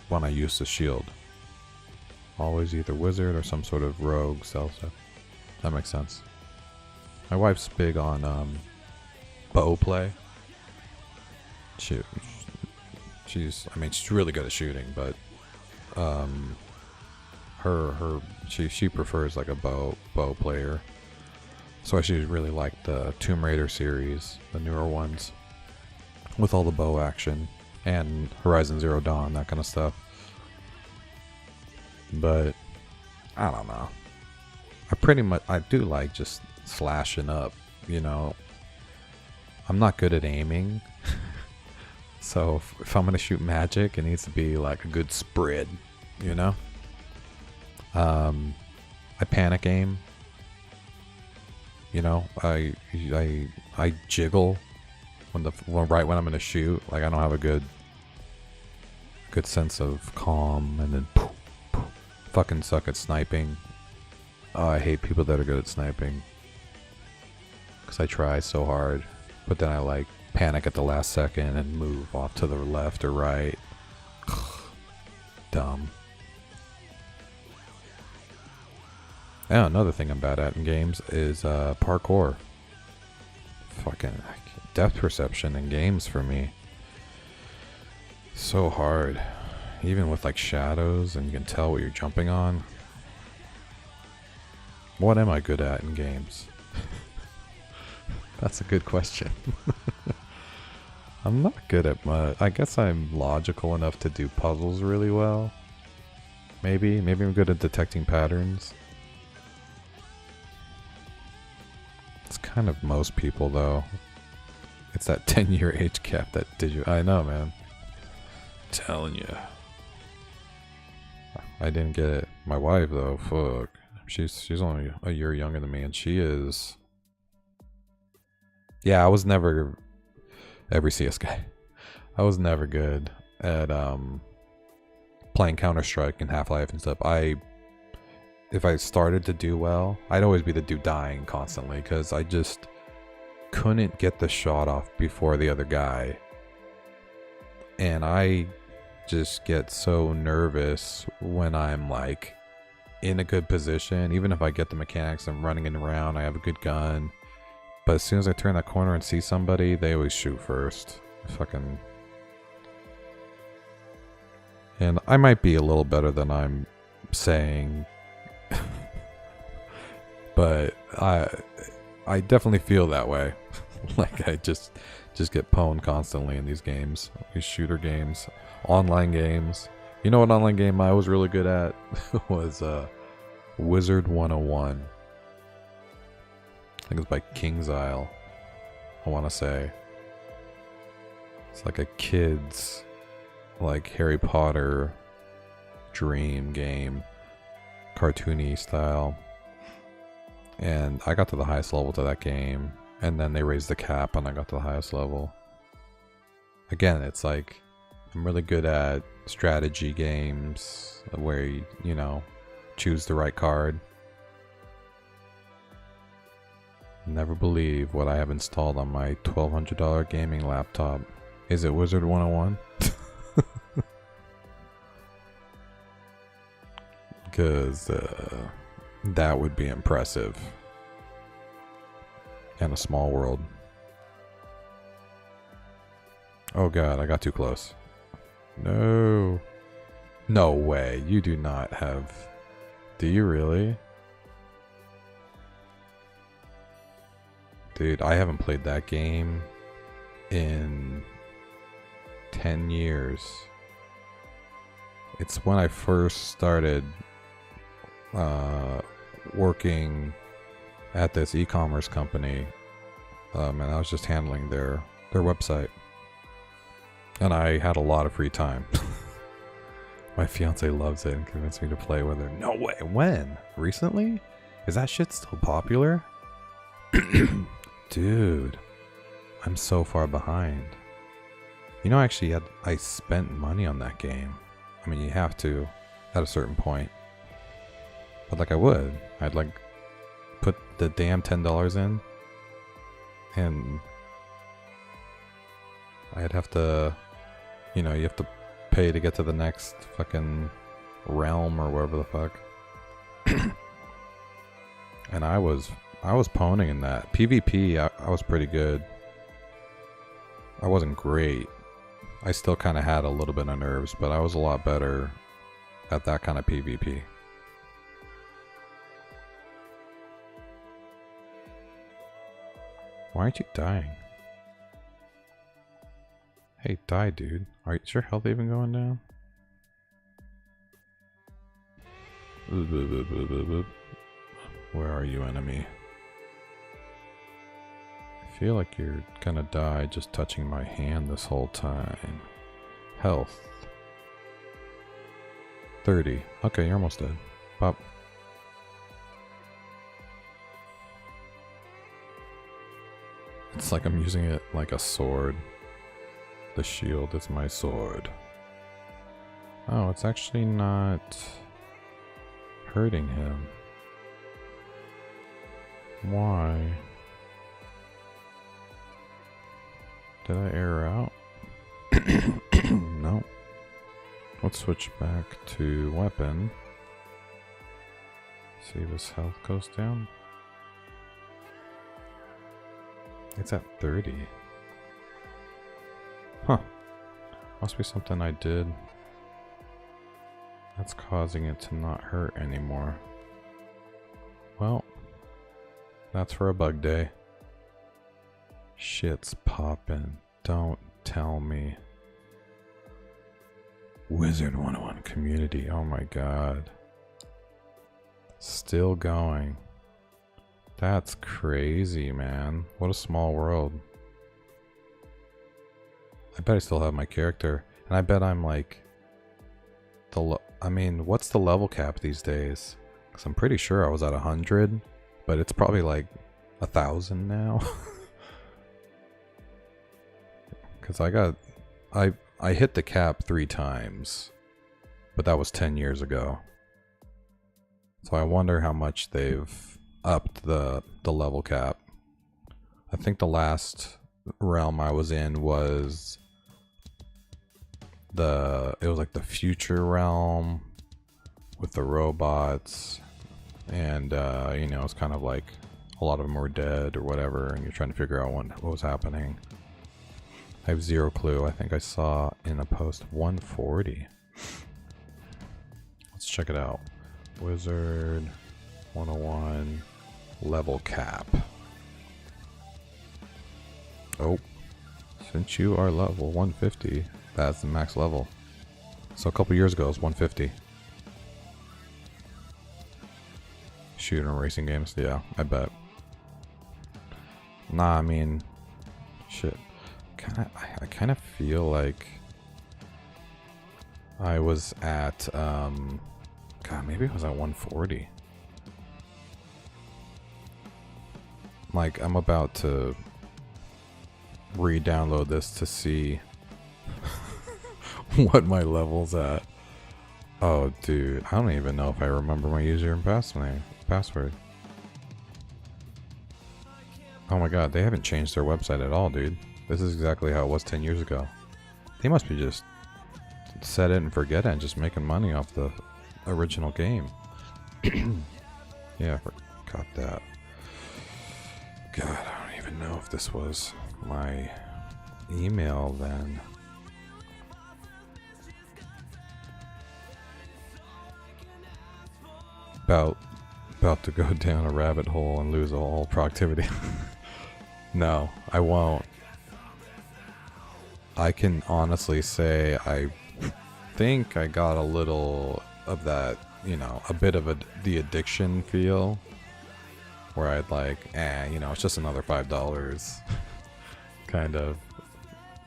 when I use the shield. Always either wizard or some sort of rogue salsa. That makes sense. My wife's big on bow play. She's really good at shooting, but she prefers like a bow player. So she really liked the Tomb Raider series, the newer ones, with all the bow action and Horizon Zero Dawn, that kind of stuff. But I don't know. I do like just slashing up, you know. I'm not good at aiming. So if I'm gonna shoot magic, it needs to be like a good spread, you know. I panic aim. You know, I jiggle right when I'm gonna shoot. Like I don't have a good sense of calm, and then poof, poof. Fucking suck at sniping. Oh, I hate people that are good at sniping. Cause I try so hard, but then I like panic at the last second and move off to the left or right. Dumb. Yeah, another thing I'm bad at in games is parkour. Fucking depth perception in games for me. So hard. Even with like shadows and you can tell what you're jumping on. What am I good at in games? That's a good question. I'm not good at much. I guess I'm logical enough to do puzzles really well. Maybe I'm good at detecting patterns. It's kind of most people though. It's that 10-year age gap that did you. I know, man. Telling you. I didn't get it. My wife though, fuck. She's only a year younger than me, and she is. Yeah, I was never every CS guy. I was never good at playing Counter-Strike and Half-Life and stuff. If I started to do well, I'd always be the dude dying constantly because I just couldn't get the shot off before the other guy. And I just get so nervous when I'm like in a good position. Even if I get the mechanics, I'm running it around, I have a good gun. But as soon as I turn that corner and see somebody, they always shoot first. Fucking. And I might be a little better than I'm saying. But I definitely feel that way. Like I just get pwned constantly in these games. These shooter games. Online games. You know what online game I was really good at? Was Wizard 101. I think it's by King's Isle. I want to say. It's like a kid's like Harry Potter dream game. Cartoony style. And I got to the highest level to that game, and then they raised the cap and I got to the highest level. Again, it's like I'm really good at strategy games where you know, choose the right card. Never believe what I have installed on my $1,200 gaming laptop. Is it Wizard 101? Because that would be impressive. And a small world. Oh god, I got too close. No. No way, you do not have... Do you really? Dude, I haven't played that game in 10 years. It's when I first started working at this e-commerce company, and I was just handling their website, and I had a lot of free time. My fiance loves it and convinced me to play with her. No way. When? Recently? Is that shit still popular? Dude, I'm so far behind. You know, actually, I spent money on that game. I mean, you have to at a certain point. But like I would. I'd like put the damn $10 in, and I'd have to, you know, you have to pay to get to the next fucking realm or whatever the fuck. And I was pwning in that. PvP, I was pretty good. I wasn't great. I still kind of had a little bit of nerves, but I was a lot better at that kind of PvP. Why aren't you dying? Hey, die, dude. Is your health even going down? Where are you, enemy? I feel like you're gonna die just touching my hand this whole time. Health. 30. Okay, you're almost dead. Pop. It's like I'm using it like a sword. The shield is my sword. Oh, it's actually not hurting him. Why? Did I error out? No. Let's switch back to weapon. See if his health goes down. It's at 30. Huh. Must be something I did that's causing it to not hurt anymore. Well, that's for a bug day. Shit's poppin'. Don't tell me. Wizard 101 community. Oh my god. Still going. That's crazy, man. What a small world. I bet I still have my character. And I bet I'm like... I mean, what's the level cap these days? Because I'm pretty sure I was at 100. But it's probably like 1,000 now. Because I hit the cap 3 times. But that was 10 years ago. So I wonder how much they've upped the level cap. I think the last realm I was in was it was like the future realm with the robots, and you know, it's kind of like a lot of them were dead or whatever, and you're trying to figure out what was happening. I have zero clue. I think I saw in a post 140. Let's check it out. Wizard 101 level cap. Oh, since you are level 150, that's the max level. So a couple years ago it was 150. Shooting and racing games, yeah, I bet. Nah, I mean, shit. I kind of feel like I was at, God, maybe I was at 140. Like, I'm about to re-download this to see what my level's at. Oh, dude, I don't even know if I remember my user and password. Oh my god, they haven't changed their website at all, dude. This is exactly how it was 10 years ago. They must be just set it and forget it and just making money off the original game. Yeah, I forgot that. God, I don't even know if this was my email then. About to go down a rabbit hole and lose all productivity. No, I won't. I can honestly say I think I got a little of that, you know, a bit of the addiction feel. Where I'd like, you know, it's just another $5. Kind of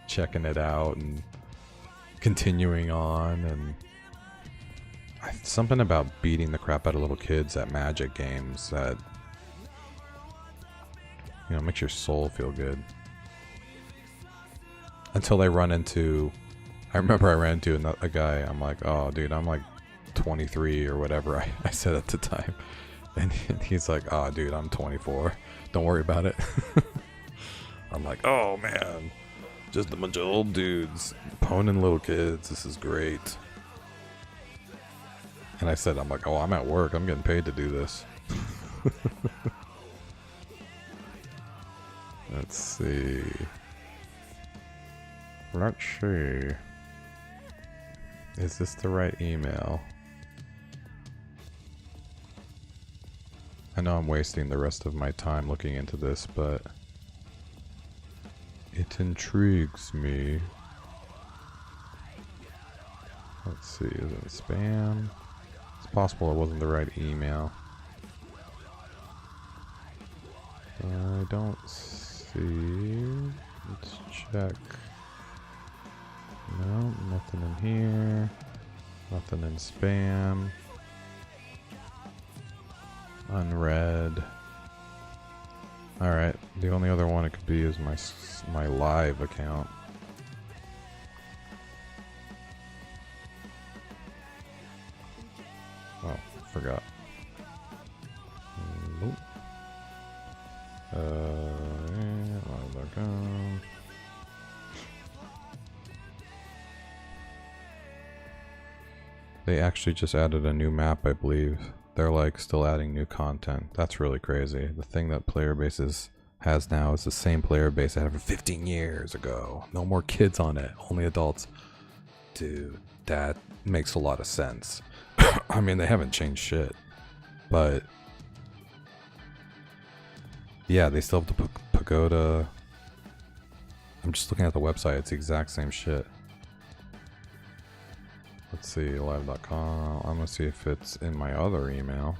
checking it out and continuing on. And something about beating the crap out of little kids at Magic games that, you know, makes your soul feel good. Until they run into... I remember I ran into a guy, I'm like, oh dude, I'm like 23 or whatever I said at the time. And he's like, oh dude, I'm 24. Don't worry about it. I'm like, oh man, just a bunch of old dudes poning little kids. This is great. And I said, I'm like, oh, I'm at work. I'm getting paid to do this. Let's see. Let's see. Is this the right email? I know I'm wasting the rest of my time looking into this, but it intrigues me. Let's see, is it spam? It's possible it wasn't the right email. I don't see. Let's check. No, nothing in here. Nothing in spam. Unread. Alright, the only other one it could be is my live account. Oh, forgot. Nope. Live.com. They actually just added a new map, I believe. They're like still adding new content. That's really crazy. The thing that player bases has now is the same player base I had 15 years ago. No more kids on it, only adults. Dude, that makes a lot of sense. I mean, they haven't changed shit, but yeah, they still have the pagoda. I'm just looking at the website. It's the exact same shit. Let's see, live.com. I'm gonna see if it's in my other email.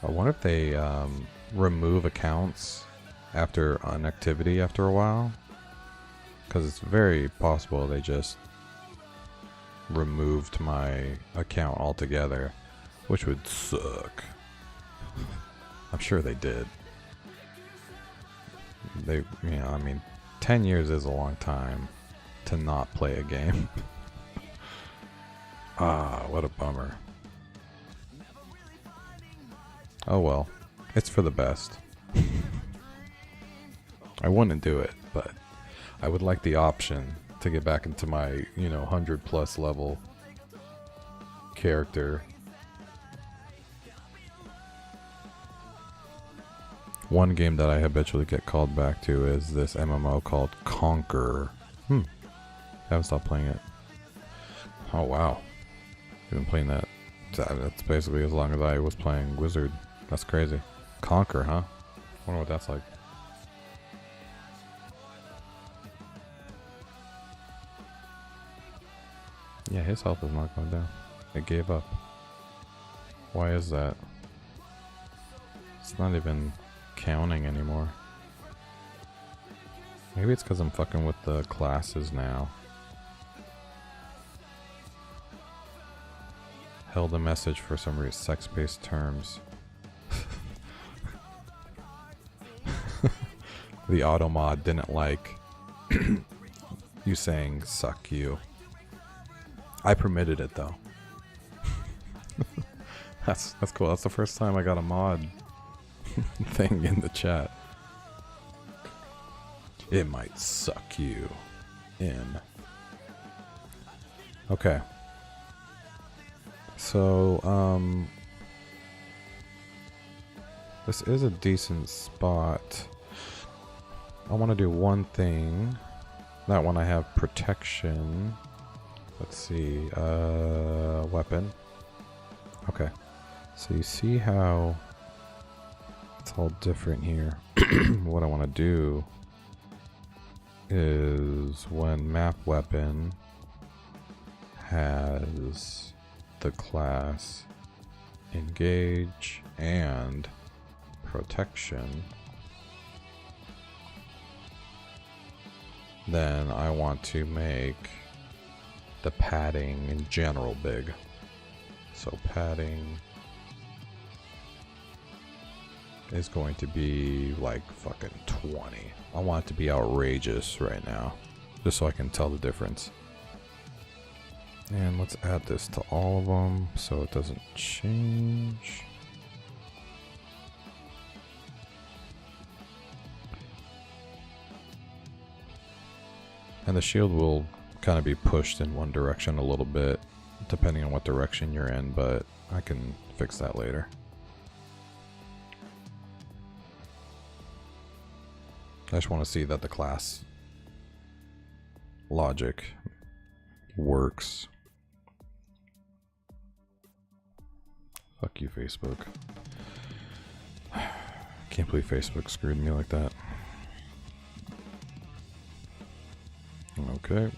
I wonder if they remove accounts after an activity after a while, because it's very possible they just removed my account altogether, which would suck. I'm sure they did. They, you know, I mean, 10 years is a long time to not play a game. Ah, what a bummer. Oh well, it's for the best. I wouldn't do it, but I would like the option to get back into my, you know, 100+ level character. One game that I habitually get called back to is this MMO called Conquer. I haven't stopped playing it. Oh wow. I've been playing that. That's basically as long as I was playing Wizard. That's crazy. Conquer, huh? I wonder what that's like. Yeah, his health is not going down. It gave up. Why is that? It's not even counting anymore. Maybe it's because I'm fucking with the classes now. Held a message for some reason. Sex-based terms. The auto mod didn't like you saying suck you. I permitted it though. That's cool. That's the first time I got a mod thing in the chat. It might suck you in. Okay. So, this is a decent spot. I want to do one thing. That one I have protection. Let's see, weapon. Okay. So you see how it's all different here. What I want to do is when map weapon has the class engage and protection, then I want to make the padding in general big. So padding is going to be like fucking 20. I want it to be outrageous right now, just so I can tell the difference. And let's add this to all of them so it doesn't change. And the shield will kind of be pushed in one direction a little bit, depending on what direction you're in, but I can fix that later. I just want to see that the class logic works. Fuck you, Facebook. Can't believe Facebook screwed me like that. Okay.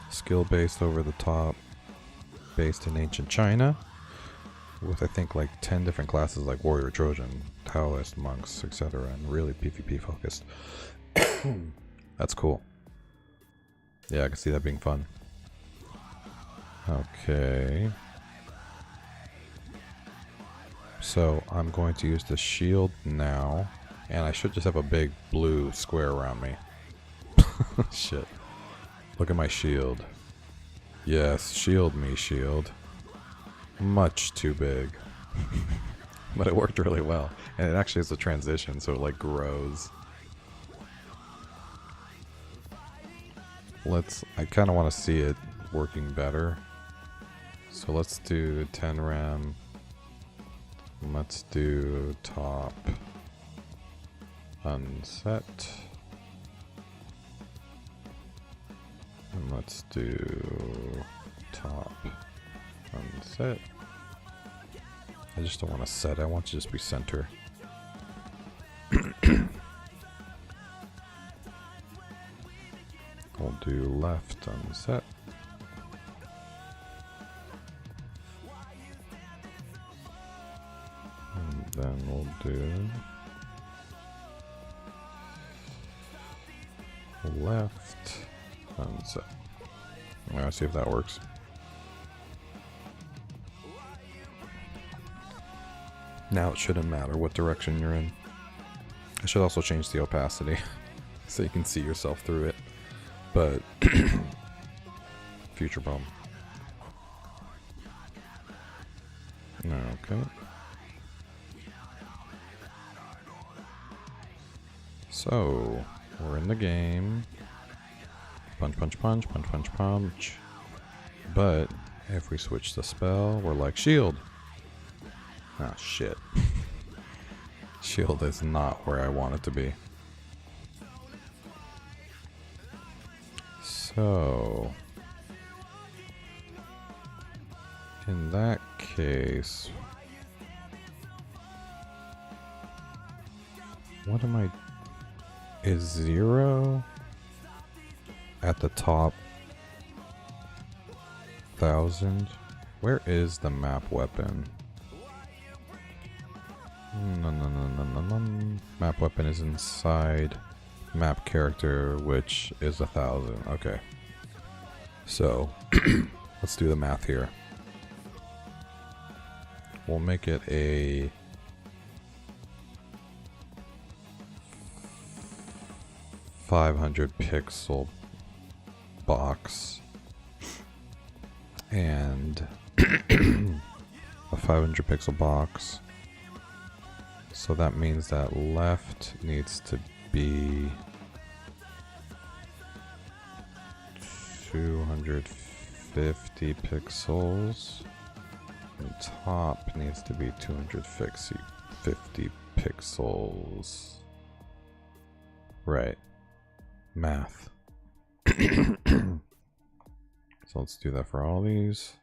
Skill based over the top, based in ancient China, with I think like 10 different classes like warrior, Trojan, Taoist, monks, etc., and really PvP focused. That's cool. Yeah, I can see that being fun. Okay. So I'm going to use the shield now, and I should just have a big blue square around me. Shit. Look at my shield. Yes, shield me, shield. Much too big. But it worked really well. And it actually is a transition, so it like grows. I kind of want to see it working better. So let's do 10 rem. Let's do top unset. And let's do top unset. I just don't want to set, I want to just be center. We'll do left unset. And then we'll do left unset. Let's see if that works. Now it shouldn't matter what direction you're in. I should also change the opacity so you can see yourself through it. But future problem. Okay. So we're in the game. Punch, punch, punch, punch, punch, punch. But if we switch the spell, we're like shield. Ah, shit. Shield is not where I want it to be. So, in that case, what am I? Is 0 at the top 1000? Where is the map weapon? No. Map weapon is inside map character, which is 1000. Okay. So, let's do the math here. We'll make it a 500 pixel box and a 500 pixel box. So that means that left needs to be 250 pixels. And top needs to be 250 pixels. Right. Math. So let's do that for all these.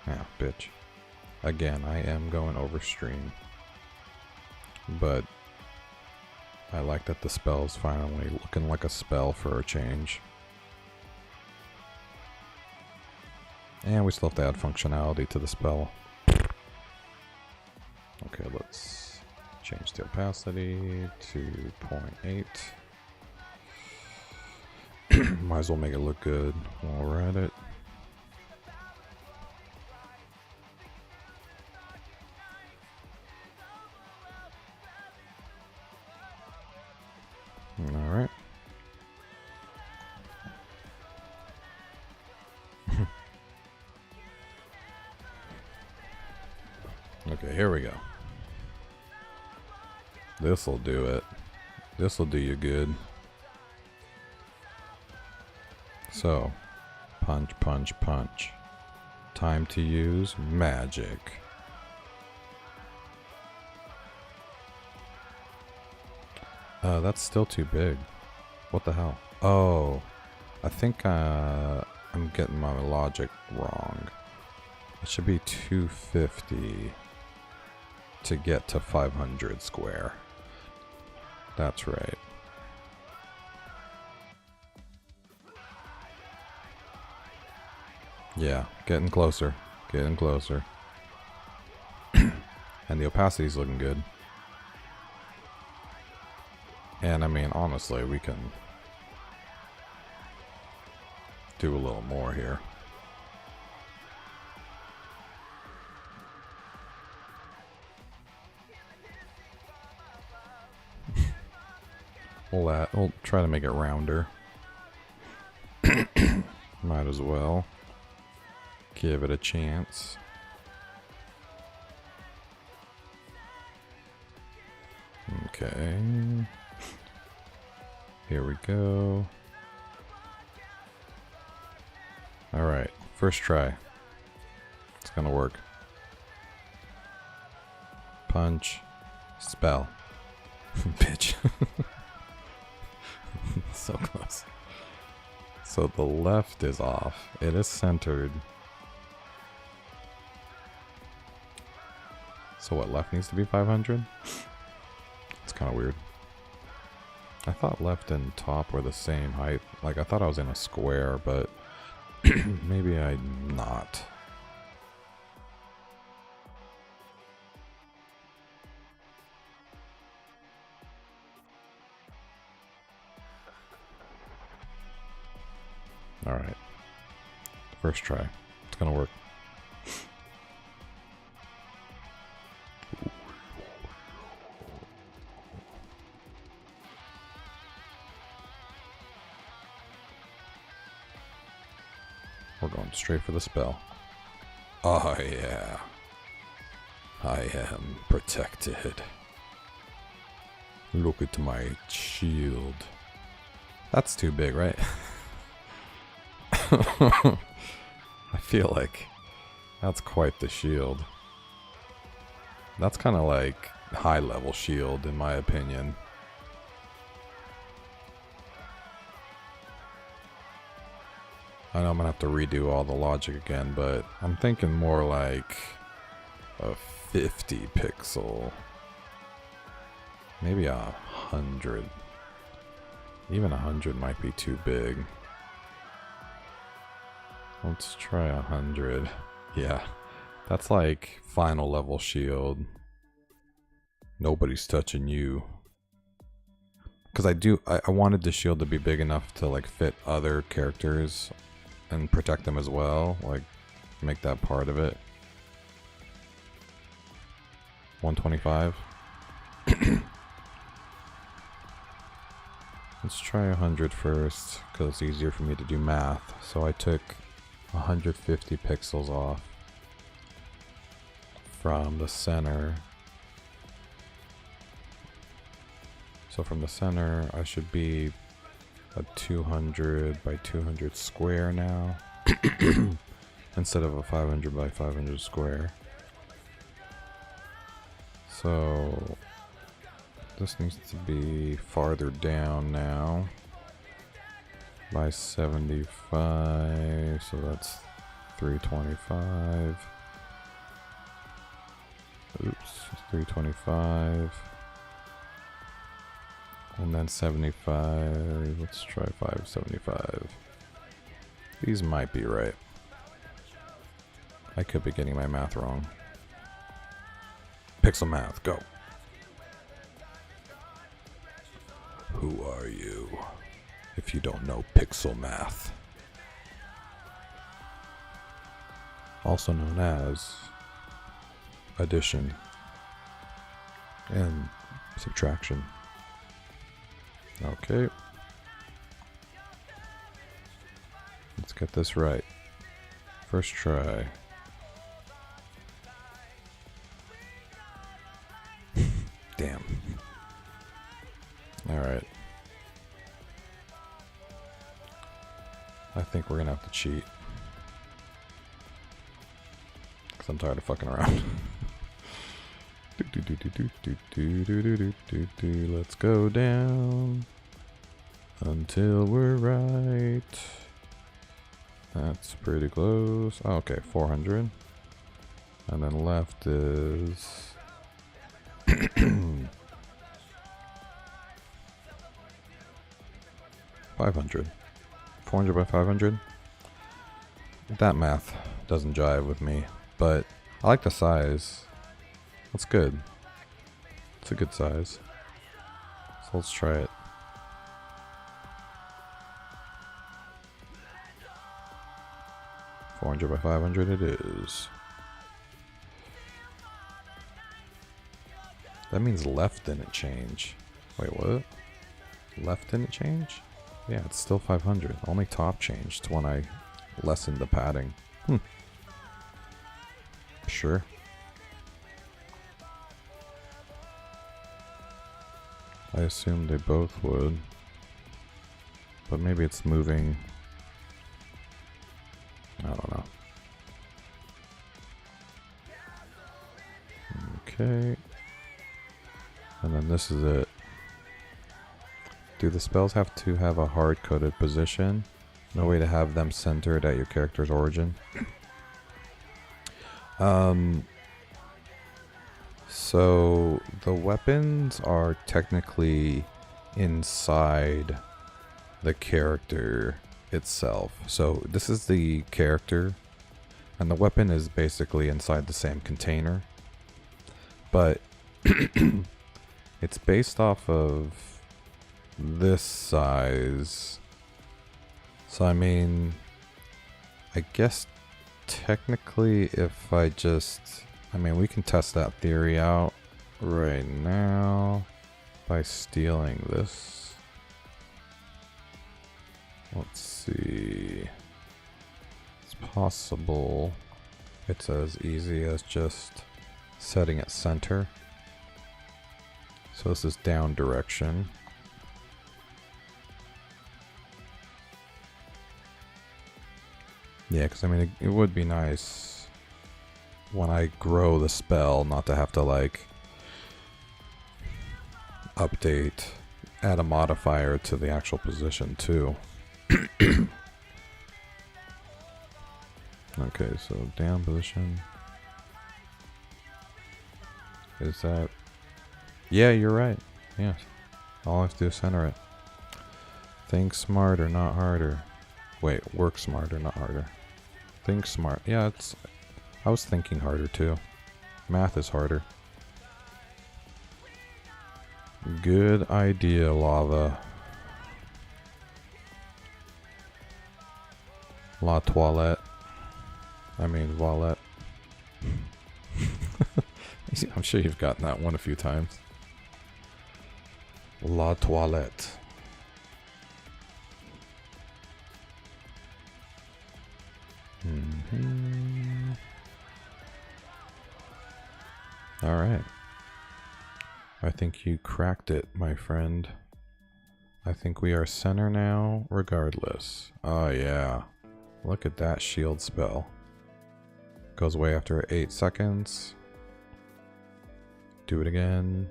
Yeah, bitch. Again, I am going over stream. But I like that the spell's finally looking like a spell for a change. And we still have to add functionality to the spell. Okay, let's change the opacity to 0.8. Might as well make it look good while we're at it. Alright. Okay, here we go. This'll do it. This'll do you good. So, punch, punch, punch. Time to use magic. That's still too big. What the hell? Oh, I think I'm getting my logic wrong. It should be 250 to get to 500 square. That's right. Yeah, getting closer. Getting closer. And the opacity's looking good. And I mean, honestly, we can do a little more here. We'll try to make it rounder. Might as well give it a chance. Okay. Here we go. Alright, first try. It's gonna work. Punch. Spell. Bitch. So close. So the left is off. It is centered. So what, left needs to be 500? It's kind of weird. I thought left and top were the same height. Like, I thought I was in a square, but maybe I'm not. Alright. First try. It's gonna work. We're going straight for the spell. Oh yeah. I am protected. Look at my shield. That's too big, right? I feel like that's quite the shield. That's kind of like high level shield in my opinion. I know I'm gonna have to redo all the logic again, but I'm thinking more like a 50 pixel. Maybe 100. Even 100 might be too big. Let's try 100. Yeah, that's like final level shield. Nobody's touching you. Because I wanted the shield to be big enough to like fit other characters and protect them as well. Like, make that part of it. 125. Let's try 100 first, because it's easier for me to do math. So I took 150 pixels off from the center. So from the center, I should be a 200 by 200 square now, instead of a 500 by 500 square. So this needs to be farther down now. by 75, so that's 325. Oops, 325. And then 75. Let's try 575. These might be right. I could be getting my math wrong. Pixel math, go. Who are you if you don't know pixel math? Also known as addition and subtraction. Okay. Let's get this right. First try. Damn. Alright. I think we're gonna have to cheat. Because I'm tired of fucking around. Let's go down until we're right. That's pretty close. Oh, okay, 400. And then left is 500. 400 by 500. That math doesn't jive with me, but I like the size. That's good. It's a good size. So let's try it. $400 by 500 it is. That means left didn't change. Wait, what? Left didn't change? Yeah, it's still 500. Only top changed when I lessened the padding. Sure. I assumed they both would. But maybe it's moving. I don't know. Okay. And then this is it. Do the spells have to have a hard-coded position? No way to have them centered at your character's origin? So the weapons are technically inside the character itself. So this is the character, and the weapon is basically inside the same container. But it's based off of this size. So I mean, I guess technically if I just, I mean, we can test that theory out right now by stealing this. Let's see. It's possible it's as easy as just setting it center. So this is down direction. Yeah, because I mean, it would be nice when I grow the spell not to have to like update, add a modifier to the actual position too. Okay, so down position. Is that... Yeah, you're right. Yes. All I have to do is center it. Think smarter, not harder. Wait, work smarter, not harder. Think smart. Yeah, it's... I was thinking harder too. Math is harder. Good idea, lava. La toilette. I mean, voilette. I'm sure you've gotten that one a few times. La toilette. Alright. I think you cracked it, my friend. I think we are center now, regardless. Oh yeah. Look at that shield spell. Goes away after 8 seconds. Do it again.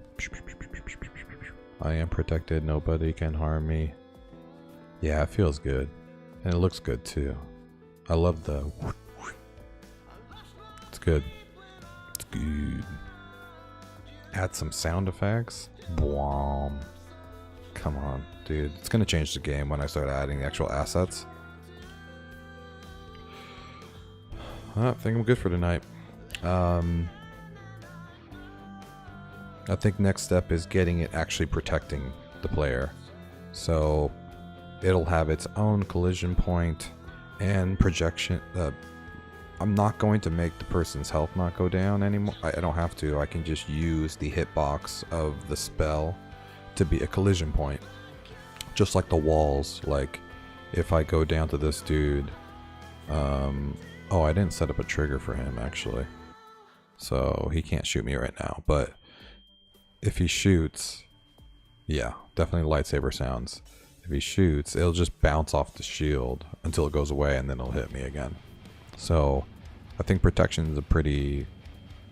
I am protected, nobody can harm me. Yeah, it feels good. And it looks good too. I love the... It's good. It's good. Add some sound effects. Bwom. Come on, dude. It's gonna change the game when I start adding the actual assets. I think I'm good for tonight. I think next step is getting it actually protecting the player. So it'll have its own collision point and projection. I'm not going to make the person's health not go down anymore. I don't have to. I can just use the hitbox of the spell to be a collision point. Just like the walls. Like if I go down to this dude. Oh, I didn't set up a trigger for him actually. So he can't shoot me right now. But if he shoots, yeah, definitely lightsaber sounds. If he shoots, it'll just bounce off the shield until it goes away and then it'll hit me again. So I think protection is a pretty,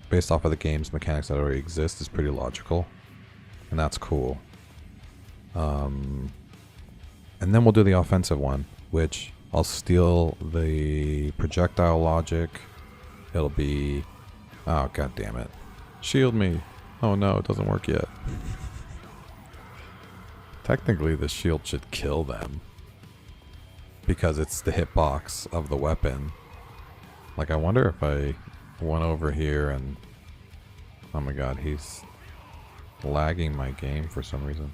based off of the game's mechanics that already exist, is pretty logical. And that's cool. And then we'll do the offensive one, which I'll steal the projectile logic. It'll be, oh god damn it. Shield me. Oh no, it doesn't work yet. Technically the shield should kill them. Because it's the hitbox of the weapon. Like I wonder if I went over here and... Oh my god, he's lagging my game for some reason.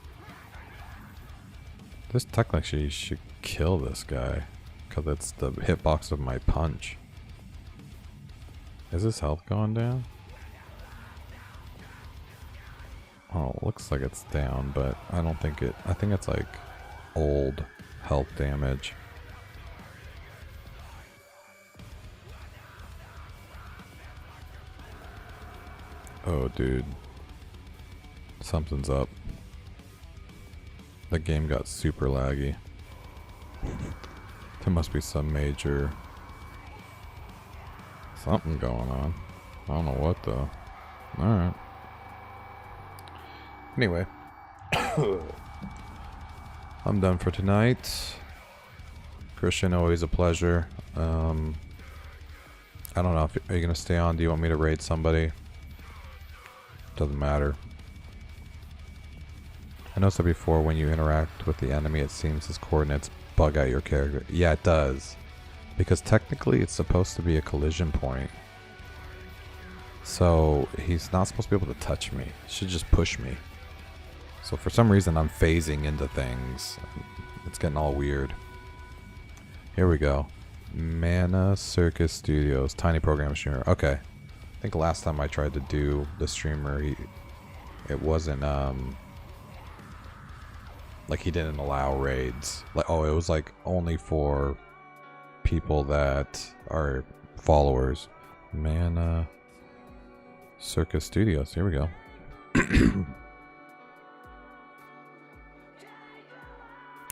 This technically should kill this guy. Because it's the hitbox of my punch. Is his health going down? Oh, it looks like it's down, but I don't think it... I think it's like old health damage. Oh, dude. Something's up. The game got super laggy. There must be some major... something going on. I don't know what though. Alright. Anyway. I'm done for tonight. Christian, always a pleasure. I don't know. Are you going to stay on? Do you want me to raid somebody? Doesn't matter. I noticed that before when you interact with the enemy, it seems his coordinates bug out your character. Yeah, it does. Because technically it's supposed to be a collision point. So he's not supposed to be able to touch me. He should just push me. So for some reason I'm phasing into things. It's getting all weird. Here we go. Mana Circus Studios. Tiny program streamer. Okay. I think last time I tried to do the streamer, it wasn't, like he didn't allow raids. Like, oh, it was like only for people that are followers. Mana Circus Studios. Here we go.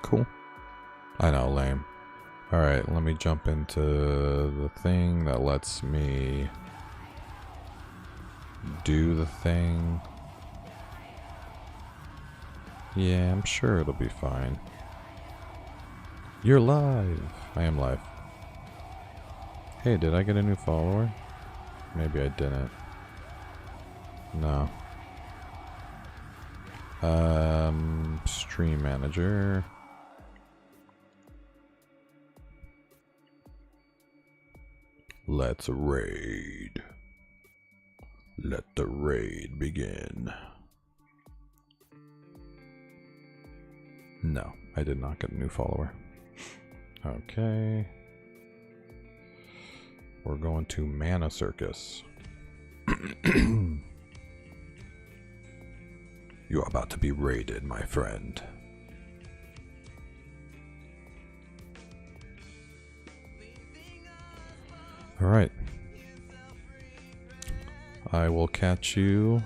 Cool. I know, lame. Alright, let me jump into the thing that lets me do the thing. Yeah, I'm sure it'll be fine. You're live! I am live. Hey, did I get a new follower? Maybe I didn't. No. Stream manager. Let's raid. Let the raid begin. No, I did not get a new follower. Okay. We're going to Mana Circus. You're about to be raided, my friend. Alright. I will catch you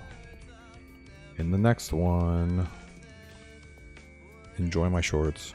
in the next one. Enjoy my shorts.